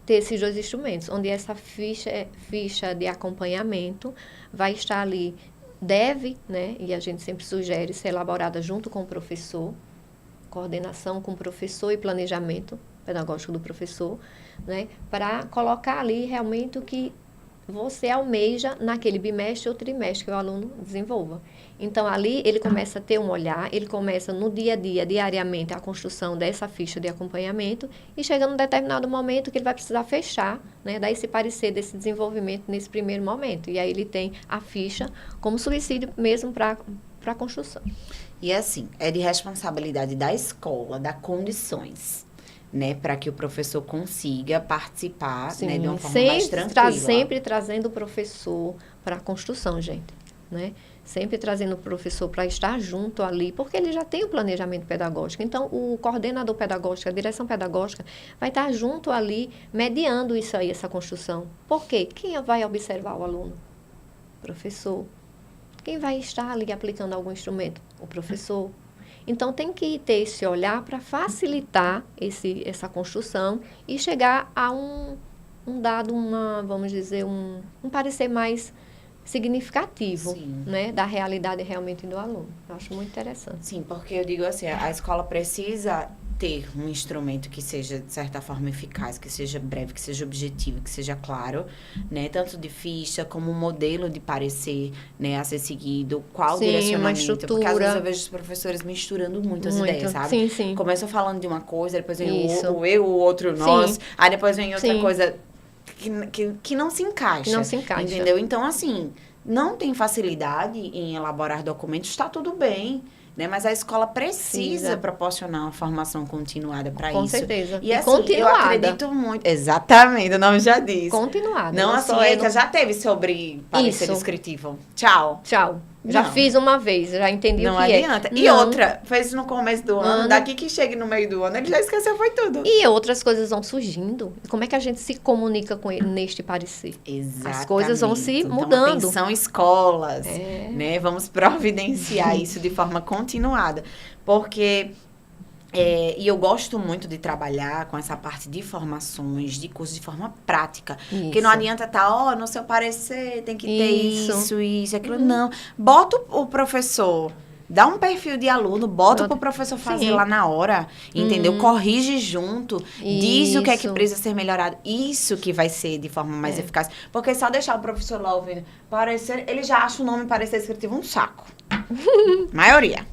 ter esses dois instrumentos, onde essa ficha de acompanhamento vai estar ali, deve, né, e a gente sempre sugere ser elaborada junto com o professor, coordenação com o professor e planejamento pedagógico do professor, né, para colocar ali realmente o que você almeja naquele bimestre ou trimestre que o aluno desenvolva. Então, ali ele começa a ter um olhar, ele começa no dia a dia, diariamente, a construção dessa ficha de acompanhamento e chega num determinado momento que ele vai precisar fechar, né, dar esse parecer desse desenvolvimento nesse primeiro momento. E aí ele tem a ficha como subsídio mesmo para a construção. E assim, é de responsabilidade da escola, dar condições, né, para que o professor consiga participar, né, de uma forma mais tranquila. Sempre trazendo o professor para a construção, gente, né? Sempre trazendo o professor para estar junto ali, porque ele já tem o planejamento pedagógico. Então, o coordenador pedagógico, a direção pedagógica, vai estar junto ali, mediando isso aí, essa construção. Por quê? Quem vai observar o aluno? Professor. Quem vai estar ali aplicando algum instrumento? O professor. Então, tem que ter esse olhar para facilitar essa construção e chegar a um dado, vamos dizer, um parecer mais significativo, né, da realidade realmente do aluno. Eu acho muito interessante. Sim, porque eu digo assim, a escola precisa ter um instrumento que seja, de certa forma, eficaz, que seja breve, que seja objetivo, que seja claro, né? Tanto de ficha como um modelo de parecer, né, a ser seguido, qual direcionamento. Uma estrutura. Porque às vezes eu vejo os professores misturando muito as ideias, sabe? Sim. Começam falando de uma coisa, depois vem o outro nós, aí depois vem outra coisa que não se encaixa. Não se encaixa. Entendeu? Então, assim, não tem facilidade em elaborar documentos, está tudo bem. Né? Mas a escola precisa proporcionar uma formação continuada para isso. Com certeza. E assim, eu acredito muito. Exatamente, o nome já diz. Continuada. Não assim, já teve sobre parecer descritivo. Tchau. Tchau. Já Não. fiz uma vez, já entendi Não o que adianta. é. E Não. outra, fez no começo do ano, daqui que chegue no meio do ano, ele já esqueceu, foi tudo. E outras coisas vão surgindo. Como é que a gente se comunica com ele neste parecer? Exatamente. As coisas vão se Então, mudando. atenção, escolas, É. né? Vamos providenciar isso de forma continuada. Porque... e eu gosto muito de trabalhar com essa parte de formações, de cursos de forma prática. Porque não Isso. adianta estar, no seu parecer tem que ter Isso. isso, aquilo. Não. Bota o professor, dá um perfil de aluno, bota pro professor fazer Sim. lá na hora, entendeu? Corrige junto, diz o que é que Isso. precisa ser melhorado. Isso que vai ser de forma mais eficaz. Porque só deixar o professor lá ouvindo parecer, ele já acha o nome parecer descritivo um saco. Maioria.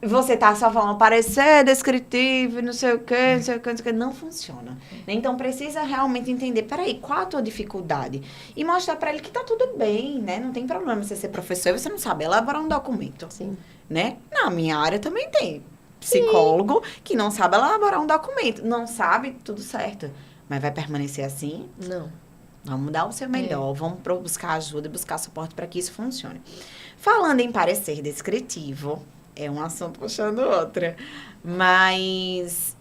Você tá só falando parecer descritivo, não sei o quê, não sei o quê, não sei o quê. Não funciona. Então, precisa realmente entender, peraí, qual a tua dificuldade? E mostrar pra ele que tá tudo bem, né? Não tem problema você ser professor e você não sabe elaborar um documento, Sim. né? Na minha área também tem psicólogo que não sabe elaborar um documento. Não sabe, tudo certo. Mas vai permanecer assim? Não. Vamos dar o seu melhor, vamos buscar ajuda e buscar suporte para que isso funcione. Falando em parecer descritivo... É um assunto puxando outra. Mas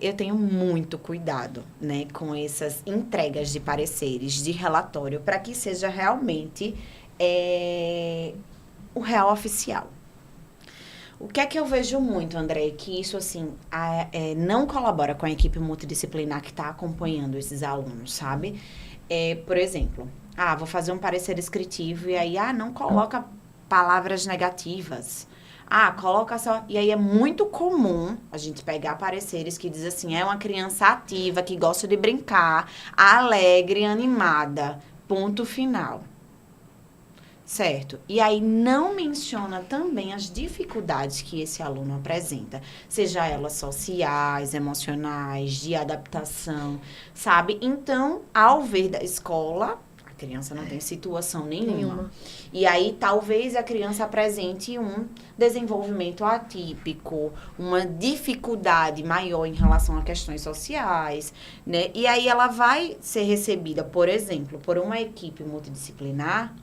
eu tenho muito cuidado, né, com essas entregas de pareceres, de relatório, para que seja realmente o real oficial. O que é que eu vejo muito, André? Que isso, assim, não colabora com a equipe multidisciplinar que está acompanhando esses alunos, sabe? Por exemplo, vou fazer um parecer descritivo e aí, não coloca palavras negativas. Coloca só... E aí é muito comum a gente pegar pareceres que diz assim, é uma criança ativa, que gosta de brincar, alegre, animada, ponto final. Certo? E aí não menciona também as dificuldades que esse aluno apresenta, seja elas sociais, emocionais, de adaptação, sabe? Então, ao ver da escola... A criança não tem situação nenhuma. E aí, talvez a criança apresente um desenvolvimento atípico, uma dificuldade maior em relação a questões sociais, né? E aí, ela vai ser recebida, por exemplo, por uma equipe multidisciplinar,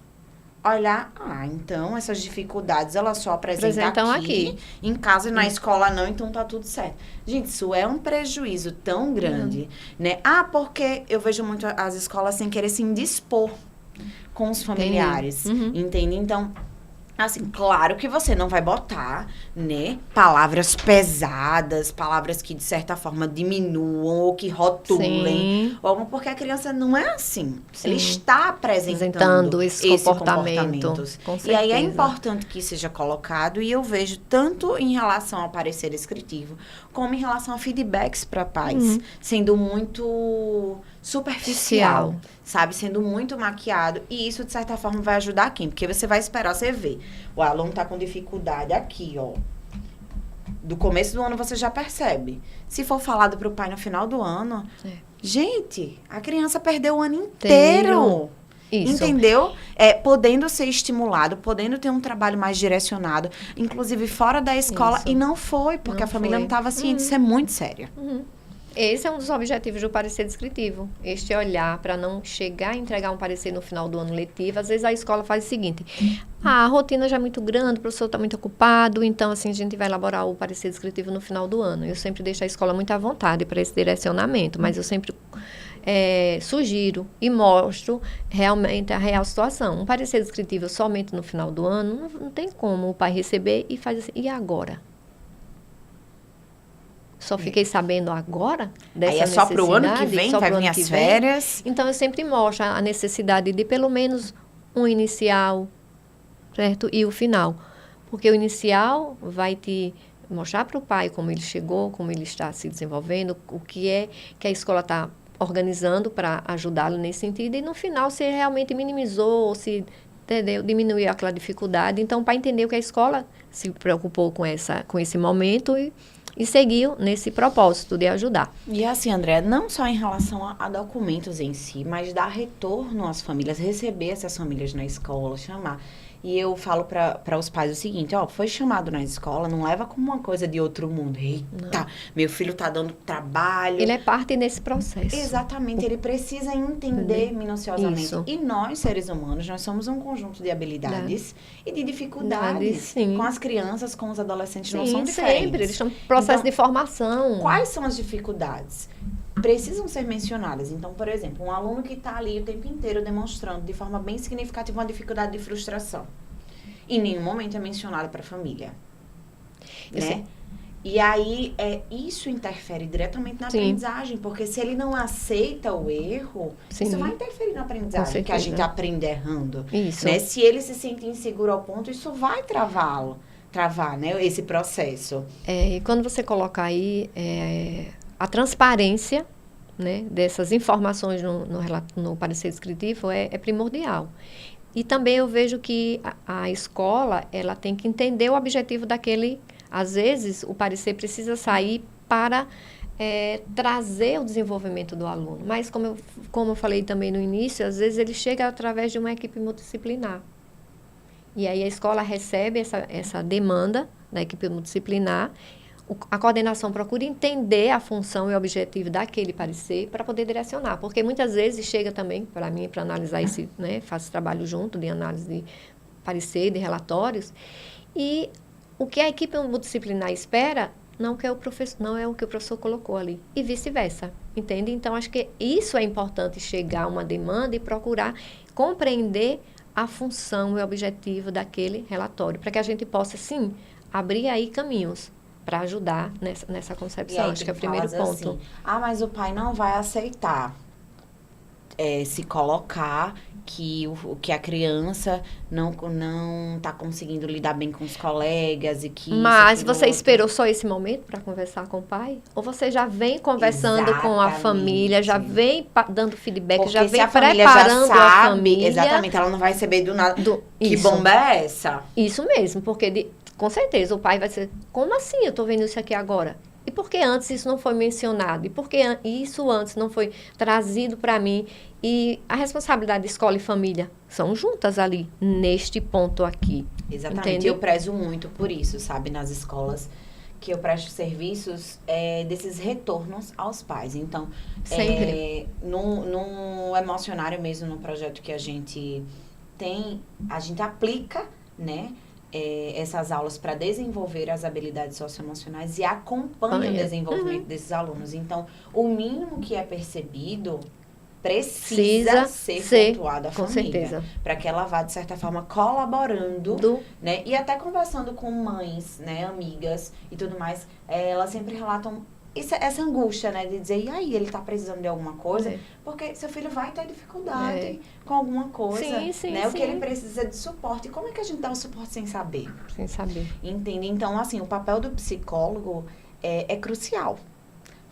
olhar, então, essas dificuldades, ela só apresentam aqui. Em casa e na escola não, então tá tudo certo. Gente, isso é um prejuízo tão grande, né? Porque eu vejo muito as escolas sem querer se indispor com os familiares, entende? Então, assim, claro que você não vai botar, né, palavras pesadas, palavras que, de certa forma, diminuam ou que rotulem. Ou, porque a criança não é assim. Ela está apresentando esse comportamento. E aí é importante que seja colocado, e eu vejo tanto em relação ao parecer descritivo, como em relação a feedbacks para pais, sendo muito superficial, sabe? Sendo muito maquiado. E isso, de certa forma, vai ajudar quem? Porque você vai esperar, você ver. O aluno tá com dificuldade aqui, ó. Do começo do ano você já percebe. Se for falado pro pai no final do ano, gente, a criança perdeu o ano inteiro. Isso. Entendeu? Podendo ser estimulado, podendo ter um trabalho mais direcionado, inclusive fora da escola, e não foi, porque a família não estava ciente. Isso é muito sério. Esse é um dos objetivos do parecer descritivo. Este olhar para não chegar a entregar um parecer no final do ano letivo. Às vezes a escola faz o seguinte: a rotina já é muito grande, o professor está muito ocupado, então assim a gente vai elaborar o parecer descritivo no final do ano. Eu sempre deixo a escola muito à vontade para esse direcionamento, mas eu sempre sugiro e mostro realmente a real situação. Um parecer descritivo somente no final do ano, não tem como o pai receber e faz assim, e agora? Só fiquei sabendo agora dessa necessidade. Aí só para o ano que vem, vai vir as férias. Então, eu sempre mostro a necessidade de pelo menos um inicial, certo? E o final. Porque o inicial vai te mostrar para o pai como ele chegou, como ele está se desenvolvendo, o que é que a escola está organizando para ajudá-lo nesse sentido. E no final, se realmente minimizou, se diminuiu aquela dificuldade. Então, para entender o que a escola se preocupou com esse momento e seguiu nesse propósito de ajudar. E assim, André, não só em relação a documentos em si, mas dar retorno às famílias, receber essas famílias na escola, chamar. E eu falo para os pais o seguinte, ó, foi chamado na escola, não leva como uma coisa de outro mundo. Eita, meu filho tá dando trabalho. Ele é parte nesse processo. Exatamente, ele precisa entender minuciosamente. Isso. E nós, seres humanos, nós somos um conjunto de habilidades e de dificuldades. Sim. Com as crianças, com os adolescentes, não Sim, são diferentes. sempre. Eles estão em processo de formação. Quais são as dificuldades? Precisam ser mencionadas. Então, por exemplo, um aluno que está ali o tempo inteiro demonstrando de forma bem significativa uma dificuldade de frustração. Em nenhum momento é mencionado para a família. Né? E aí, isso interfere diretamente na aprendizagem, porque se ele não aceita o erro, isso vai interferir na aprendizagem, que a gente aprende errando. Isso. Né? Se ele se sente inseguro ao ponto, isso vai travar, né, esse processo. E quando você coloca aí a transparência, né, dessas informações no parecer descritivo é primordial. E também eu vejo que a escola, ela tem que entender o objetivo daquele. Às vezes, o parecer precisa sair para trazer o desenvolvimento do aluno. Mas, como eu falei também no início, às vezes ele chega através de uma equipe multidisciplinar. E aí a escola recebe essa demanda da equipe multidisciplinar. A coordenação procura entender a função e o objetivo daquele parecer para poder direcionar. Porque muitas vezes chega também para mim, para analisar esse, né, faço trabalho junto de análise de parecer, de relatórios. E o que a equipe multidisciplinar espera não é o que o professor colocou ali. E vice-versa, entende? Então, acho que isso é importante, chegar a uma demanda e procurar compreender a função e o objetivo daquele relatório, para que a gente possa, sim, abrir aí caminhos para ajudar nessa concepção. Acho que é o primeiro ponto. Assim, mas o pai não vai aceitar se colocar que a criança não está conseguindo lidar bem com os colegas e que... Mas você esperou só esse momento para conversar com o pai? Ou você já vem conversando com a família, já vem dando feedback, porque já vem se a família preparando já sabe, a família? Exatamente, ela não vai receber do nada. Que bomba é essa? Isso mesmo, porque com certeza o pai vai dizer, como assim eu estou vendo isso aqui agora? E por que antes isso não foi mencionado? E por que isso antes não foi trazido para mim? E a responsabilidade de escola e família são juntas ali, neste ponto aqui. Exatamente. Entende? Eu prezo muito por isso, sabe, nas escolas, que eu presto serviços desses retornos aos pais. Então, no emocionário mesmo, no projeto que a gente tem, a gente aplica, né, essas aulas para desenvolver as habilidades socioemocionais e acompanha o desenvolvimento desses alunos. Então, o mínimo que é percebido precisa ser pontuado à família, para que ela vá, de certa forma, colaborando, né? E até conversando com mães, né, amigas e tudo mais, elas sempre relatam essa angústia, né, de dizer, e aí, ele tá precisando de alguma coisa? Porque seu filho vai ter dificuldade com alguma coisa, né? O que ele precisa de suporte. E como é que a gente dá o suporte sem saber? Sem saber. Entende? Então, assim, o papel do psicólogo é crucial.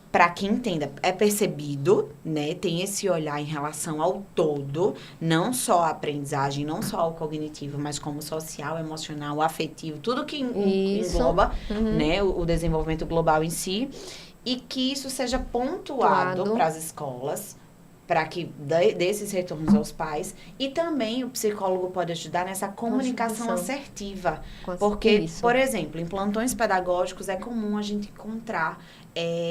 Para que entenda, é percebido, né? Tem esse olhar em relação ao todo, não só a aprendizagem, não só ao cognitivo, mas como social, emocional, afetivo, tudo que engloba, né, o desenvolvimento global em si, e que isso seja pontuado para as escolas, para que dê esses retornos aos pais. E também o psicólogo pode ajudar nessa comunicação assertiva. Porque, por exemplo, em plantões pedagógicos é comum a gente encontrar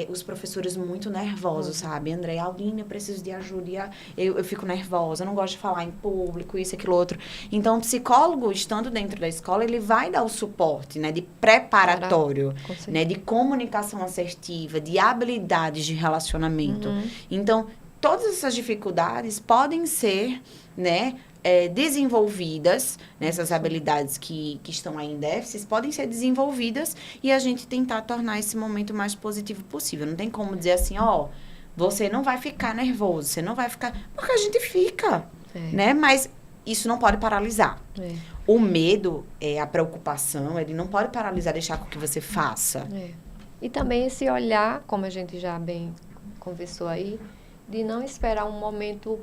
os professores muito nervosos, sabe? André, Aline, eu preciso de ajuda, eu fico nervosa, eu não gosto de falar em público, isso, aquilo, outro. Então, o psicólogo, estando dentro da escola, ele vai dar o suporte, né, de preparatório, né, de comunicação assertiva, de habilidades de relacionamento. Então, todas essas dificuldades podem ser, né, desenvolvidas, nessas habilidades que estão aí em déficits, podem ser desenvolvidas e a gente tentar tornar esse momento mais positivo possível. Não tem como dizer assim, você não vai ficar nervoso, você não vai ficar... Porque a gente fica, né? Mas isso não pode paralisar. O medo, a preocupação, ele não pode paralisar, deixar com que você faça. E também esse olhar, como a gente já bem conversou aí, de não esperar um momento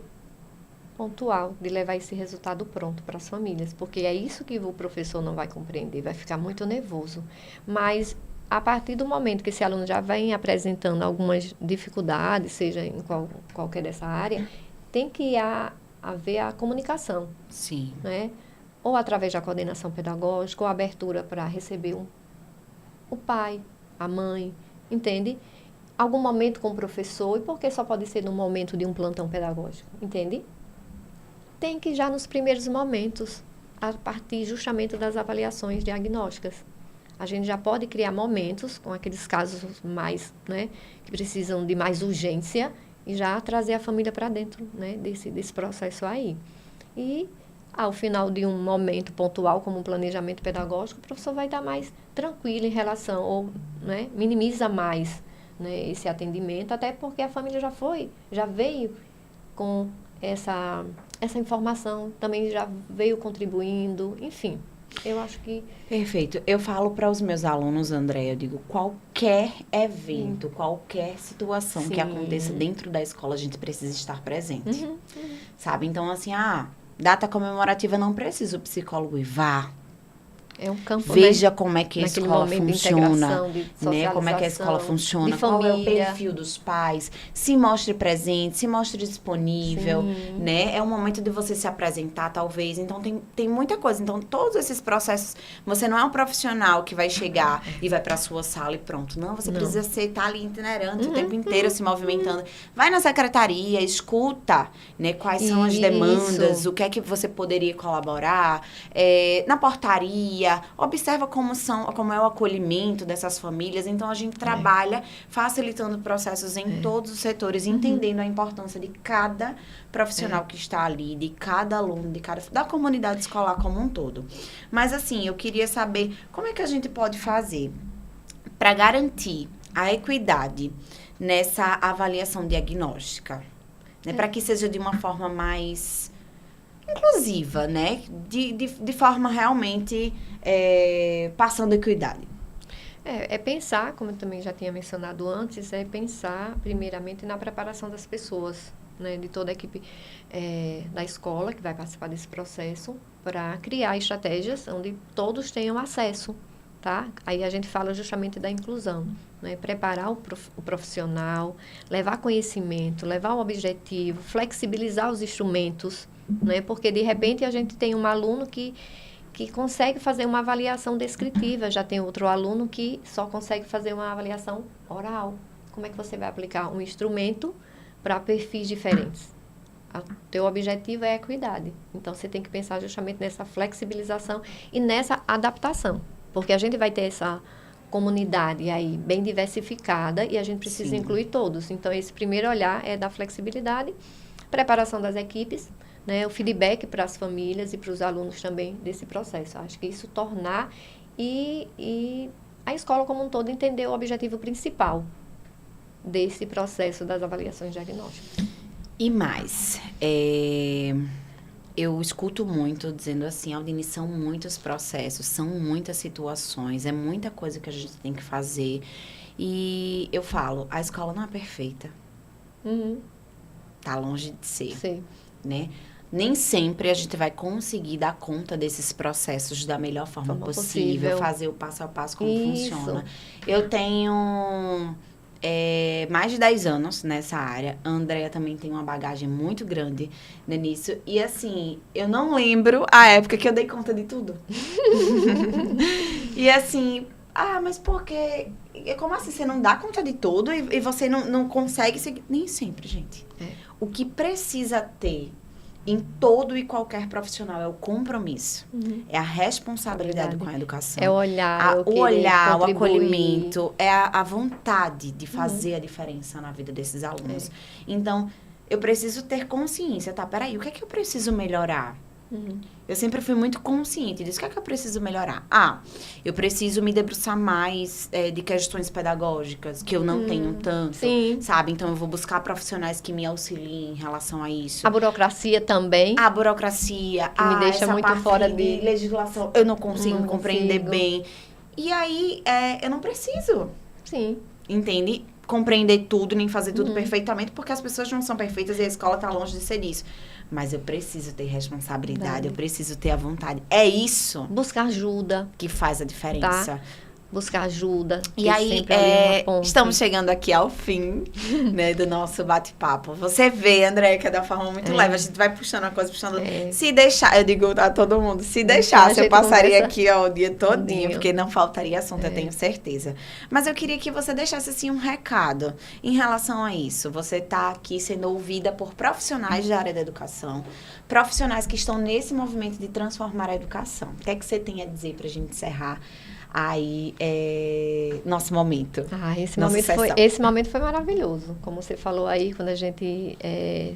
pontual, de levar esse resultado pronto para as famílias, porque é isso que o professor não vai compreender, vai ficar muito nervoso. Mas, a partir do momento que esse aluno já vem apresentando algumas dificuldades, seja em qualquer dessa área, tem que haver a comunicação. Sim. Né? ou através da coordenação pedagógica, ou abertura para receber o pai, a mãe, entende? Algum momento com o professor, e por que só pode ser no momento de um plantão pedagógico, entende? Tem que já nos primeiros momentos, a partir justamente das avaliações diagnósticas. A gente já pode criar momentos com aqueles casos mais, né, que precisam de mais urgência e já trazer a família para dentro, né, desse processo aí. E ao final de um momento pontual, como um planejamento pedagógico, o professor vai estar mais tranquilo em relação, ou, né, minimiza mais, né, esse atendimento, até porque a família já veio com essa informação, também já veio contribuindo, enfim. Eu acho que... Perfeito. Eu falo para os meus alunos, Andréia, eu digo, qualquer evento, qualquer situação que aconteça dentro da escola, a gente precisa estar presente. Sabe? Então, assim, data comemorativa, não precisa o psicólogo ir, vá. É um campo, veja, né, como é que a escola funciona, de né? Como é que a escola funciona, qual é o perfil dos pais, se mostre presente, se mostre disponível, né? É um momento de você se apresentar, talvez. Então, tem muita coisa. Então, todos esses processos, você não é um profissional que vai chegar e vai para a sua sala e pronto. Não, você precisa estar ali itinerante o tempo inteiro, se movimentando. Vai na secretaria, escuta, né? Quais são as demandas, o que é que você poderia colaborar, na portaria, observa como é o acolhimento dessas famílias. Então, a gente trabalha facilitando processos em todos os setores, entendendo a importância de cada profissional que está ali, de cada aluno, da comunidade escolar como um todo. Mas, assim, eu queria saber como é que a gente pode fazer para garantir a equidade nessa avaliação diagnóstica, né? Para que seja de uma forma mais inclusiva, né? De forma realmente passando equidade. É pensar, como eu também já tinha mencionado antes, é pensar primeiramente na preparação das pessoas, né? De toda a equipe da escola que vai participar desse processo, para criar estratégias onde todos tenham acesso, tá? Aí a gente fala justamente da inclusão, né? Preparar o profissional, levar conhecimento, levar o objetivo, flexibilizar os instrumentos, né? Porque, de repente, a gente tem um aluno que consegue fazer uma avaliação descritiva, já tem outro aluno que só consegue fazer uma avaliação oral. Como é que você vai aplicar um instrumento para perfis diferentes? O teu objetivo é a equidade. Então, você tem que pensar justamente nessa flexibilização e nessa adaptação. Porque a gente vai ter essa comunidade aí bem diversificada e a gente precisa incluir todos. Então, esse primeiro olhar é da flexibilidade, preparação das equipes, né, o feedback para as famílias e para os alunos também desse processo. Acho que isso tornar e a escola como um todo entender o objetivo principal desse processo das avaliações diagnósticas. E mais, eu escuto muito dizendo assim, Aldine, são muitos processos, são muitas situações, é muita coisa que a gente tem que fazer. E eu falo, a escola não é perfeita. Tá longe de ser. Sim. Né? Nem sempre a gente vai conseguir dar conta desses processos da melhor forma possível, fazer o passo a passo como funciona. Eu tenho mais de 10 anos nessa área. A Andréia também tem uma bagagem muito grande nisso. E assim, eu não lembro a época que eu dei conta de tudo. E assim, mas por quê? Como assim? Você não dá conta de tudo e você não consegue seguir? Nem sempre, gente. O que precisa ter em todo e qualquer profissional é o compromisso. É a responsabilidade com a educação. É o olhar, o olhar, o acolhimento, é a vontade de fazer a diferença na vida desses alunos. Então, eu preciso ter consciência, tá? Peraí, o que é que eu preciso melhorar? Eu sempre fui muito consciente disso. O que é que eu preciso melhorar? Eu preciso me debruçar mais de questões pedagógicas, que eu não tenho tanto, sabe? Então, eu vou buscar profissionais que me auxiliem em relação a isso. A burocracia também. A burocracia. Que me deixa muito fora de legislação. Eu não consigo compreender bem. E aí, eu não preciso. Sim. Entende? Compreender tudo, nem fazer tudo perfeitamente, porque as pessoas não são perfeitas e a escola tá longe de ser isso. Mas eu preciso ter responsabilidade, eu preciso ter a vontade. É isso. Buscar ajuda. Que faz a diferença. Tá? buscar ajuda. E ter aí, sempre ali uma ponte. estamos chegando aqui ao fim, né, do nosso bate-papo. Você vê, André, que é da forma muito leve. A gente vai puxando uma coisa, puxando... Se deixar, eu digo a todo mundo, se deixasse, eu passaria aqui, ó, o dia todinho, porque não faltaria assunto, eu tenho certeza. Mas eu queria que você deixasse, assim, um recado em relação a isso. Você tá aqui sendo ouvida por profissionais da área da educação, profissionais que estão nesse movimento de transformar a educação. O que é que você tem a dizer pra gente encerrar aí nosso momento? Esse momento foi maravilhoso. Como você falou aí, quando a gente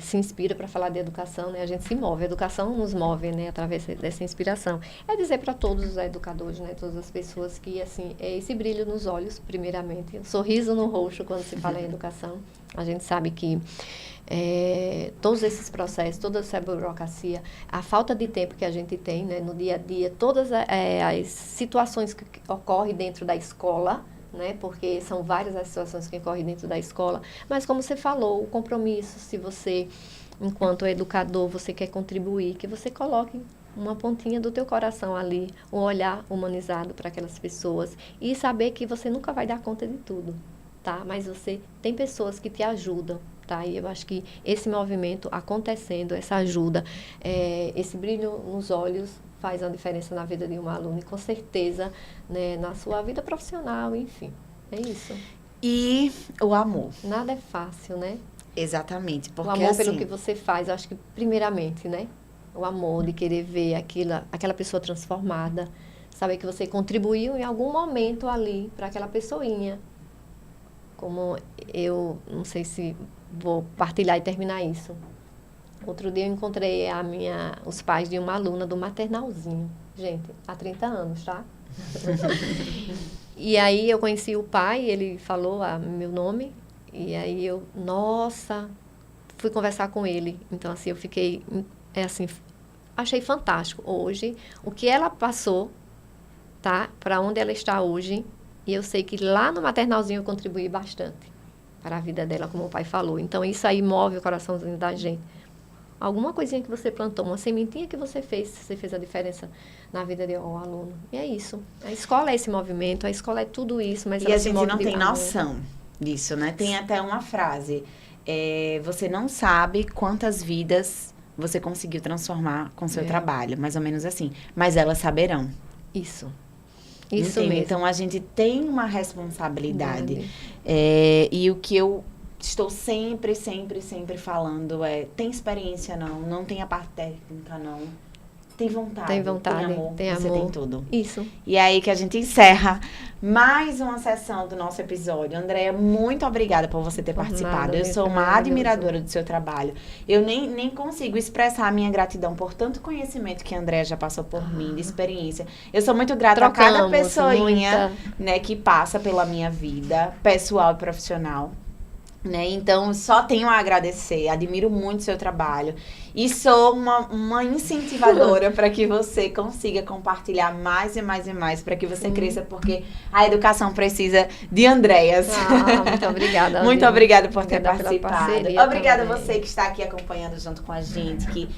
se inspira para falar de educação, né, a gente se move. A educação nos move, né, através dessa inspiração. É dizer para todos os educadores, né, todas as pessoas que assim, esse brilho nos olhos, primeiramente, um sorriso no rosto quando se fala em educação. A gente sabe que todos esses processos, toda essa burocracia, a falta de tempo que a gente tem, né, no dia a dia, todas as situações que ocorrem dentro da escola, né, porque são várias as situações que ocorrem dentro da escola, mas como você falou, o compromisso, se você, enquanto educador, você quer contribuir, que você coloque uma pontinha do teu coração ali, um olhar humanizado para aquelas pessoas e saber que você nunca vai dar conta de tudo, tá? Mas você tem pessoas que te ajudam. Tá? E eu acho que esse movimento acontecendo, essa ajuda, esse brilho nos olhos faz uma diferença na vida de um aluno e com certeza, né, na sua vida profissional, enfim, é isso. E o amor. Nada é fácil, né? Exatamente. Porque, o amor assim, pelo que você faz, eu acho que primeiramente, né? O amor de querer ver aquela pessoa transformada, saber que você contribuiu em algum momento ali para aquela pessoinha. Como eu, não sei se vou partilhar e terminar isso. Outro dia eu encontrei os pais de uma aluna do maternalzinho. Gente, há 30 anos, tá? E aí eu conheci o pai, ele falou meu nome. E aí eu, nossa, fui conversar com ele. Então, assim, eu fiquei, achei fantástico. Hoje, o que ela passou, tá? Para onde ela está hoje. E eu sei que lá no maternalzinho eu contribuí bastante para a vida dela, como o pai falou. Então, isso aí move o coraçãozinho da gente. Alguma coisinha que você plantou, uma sementinha que você fez a diferença na vida do aluno. E é isso. A escola é esse movimento, a escola é tudo isso, mas e a gente não tem noção disso, né? Tem até uma frase, você não sabe quantas vidas você conseguiu transformar com seu trabalho, mais ou menos assim. Mas elas saberão. Isso Entende? mesmo. Então, a gente tem uma responsabilidade. E o que eu estou sempre falando tem experiência não tem a parte técnica não. Tem vontade, tem amor, você tem tudo. Isso. E é aí que a gente encerra mais uma sessão do nosso episódio. Andréia, muito obrigada por você ter participado. Eu sou uma admiradora do seu trabalho. Eu nem consigo expressar a minha gratidão por tanto conhecimento que a Andréia já passou por mim, de experiência. Eu sou muito grata a cada pessoinha, né, que passa pela minha vida, pessoal e profissional. Né? Então, só tenho a agradecer, admiro muito o seu trabalho e sou uma incentivadora para que você consiga compartilhar mais e mais para que você cresça, porque a educação precisa de Andréias. Muito obrigada. Muito obrigada por ter participado. Obrigada a também. você que está aqui acompanhando junto com a gente, que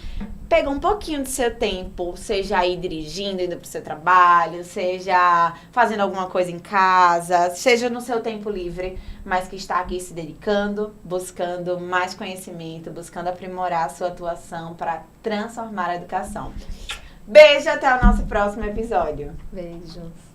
pega um pouquinho do seu tempo, seja aí dirigindo, indo pro seu trabalho, seja fazendo alguma coisa em casa, seja no seu tempo livre, mas que está aqui se dedicando, buscando mais conhecimento, buscando aprimorar a sua atuação para transformar a educação. Beijo, até o nosso próximo episódio. Beijos.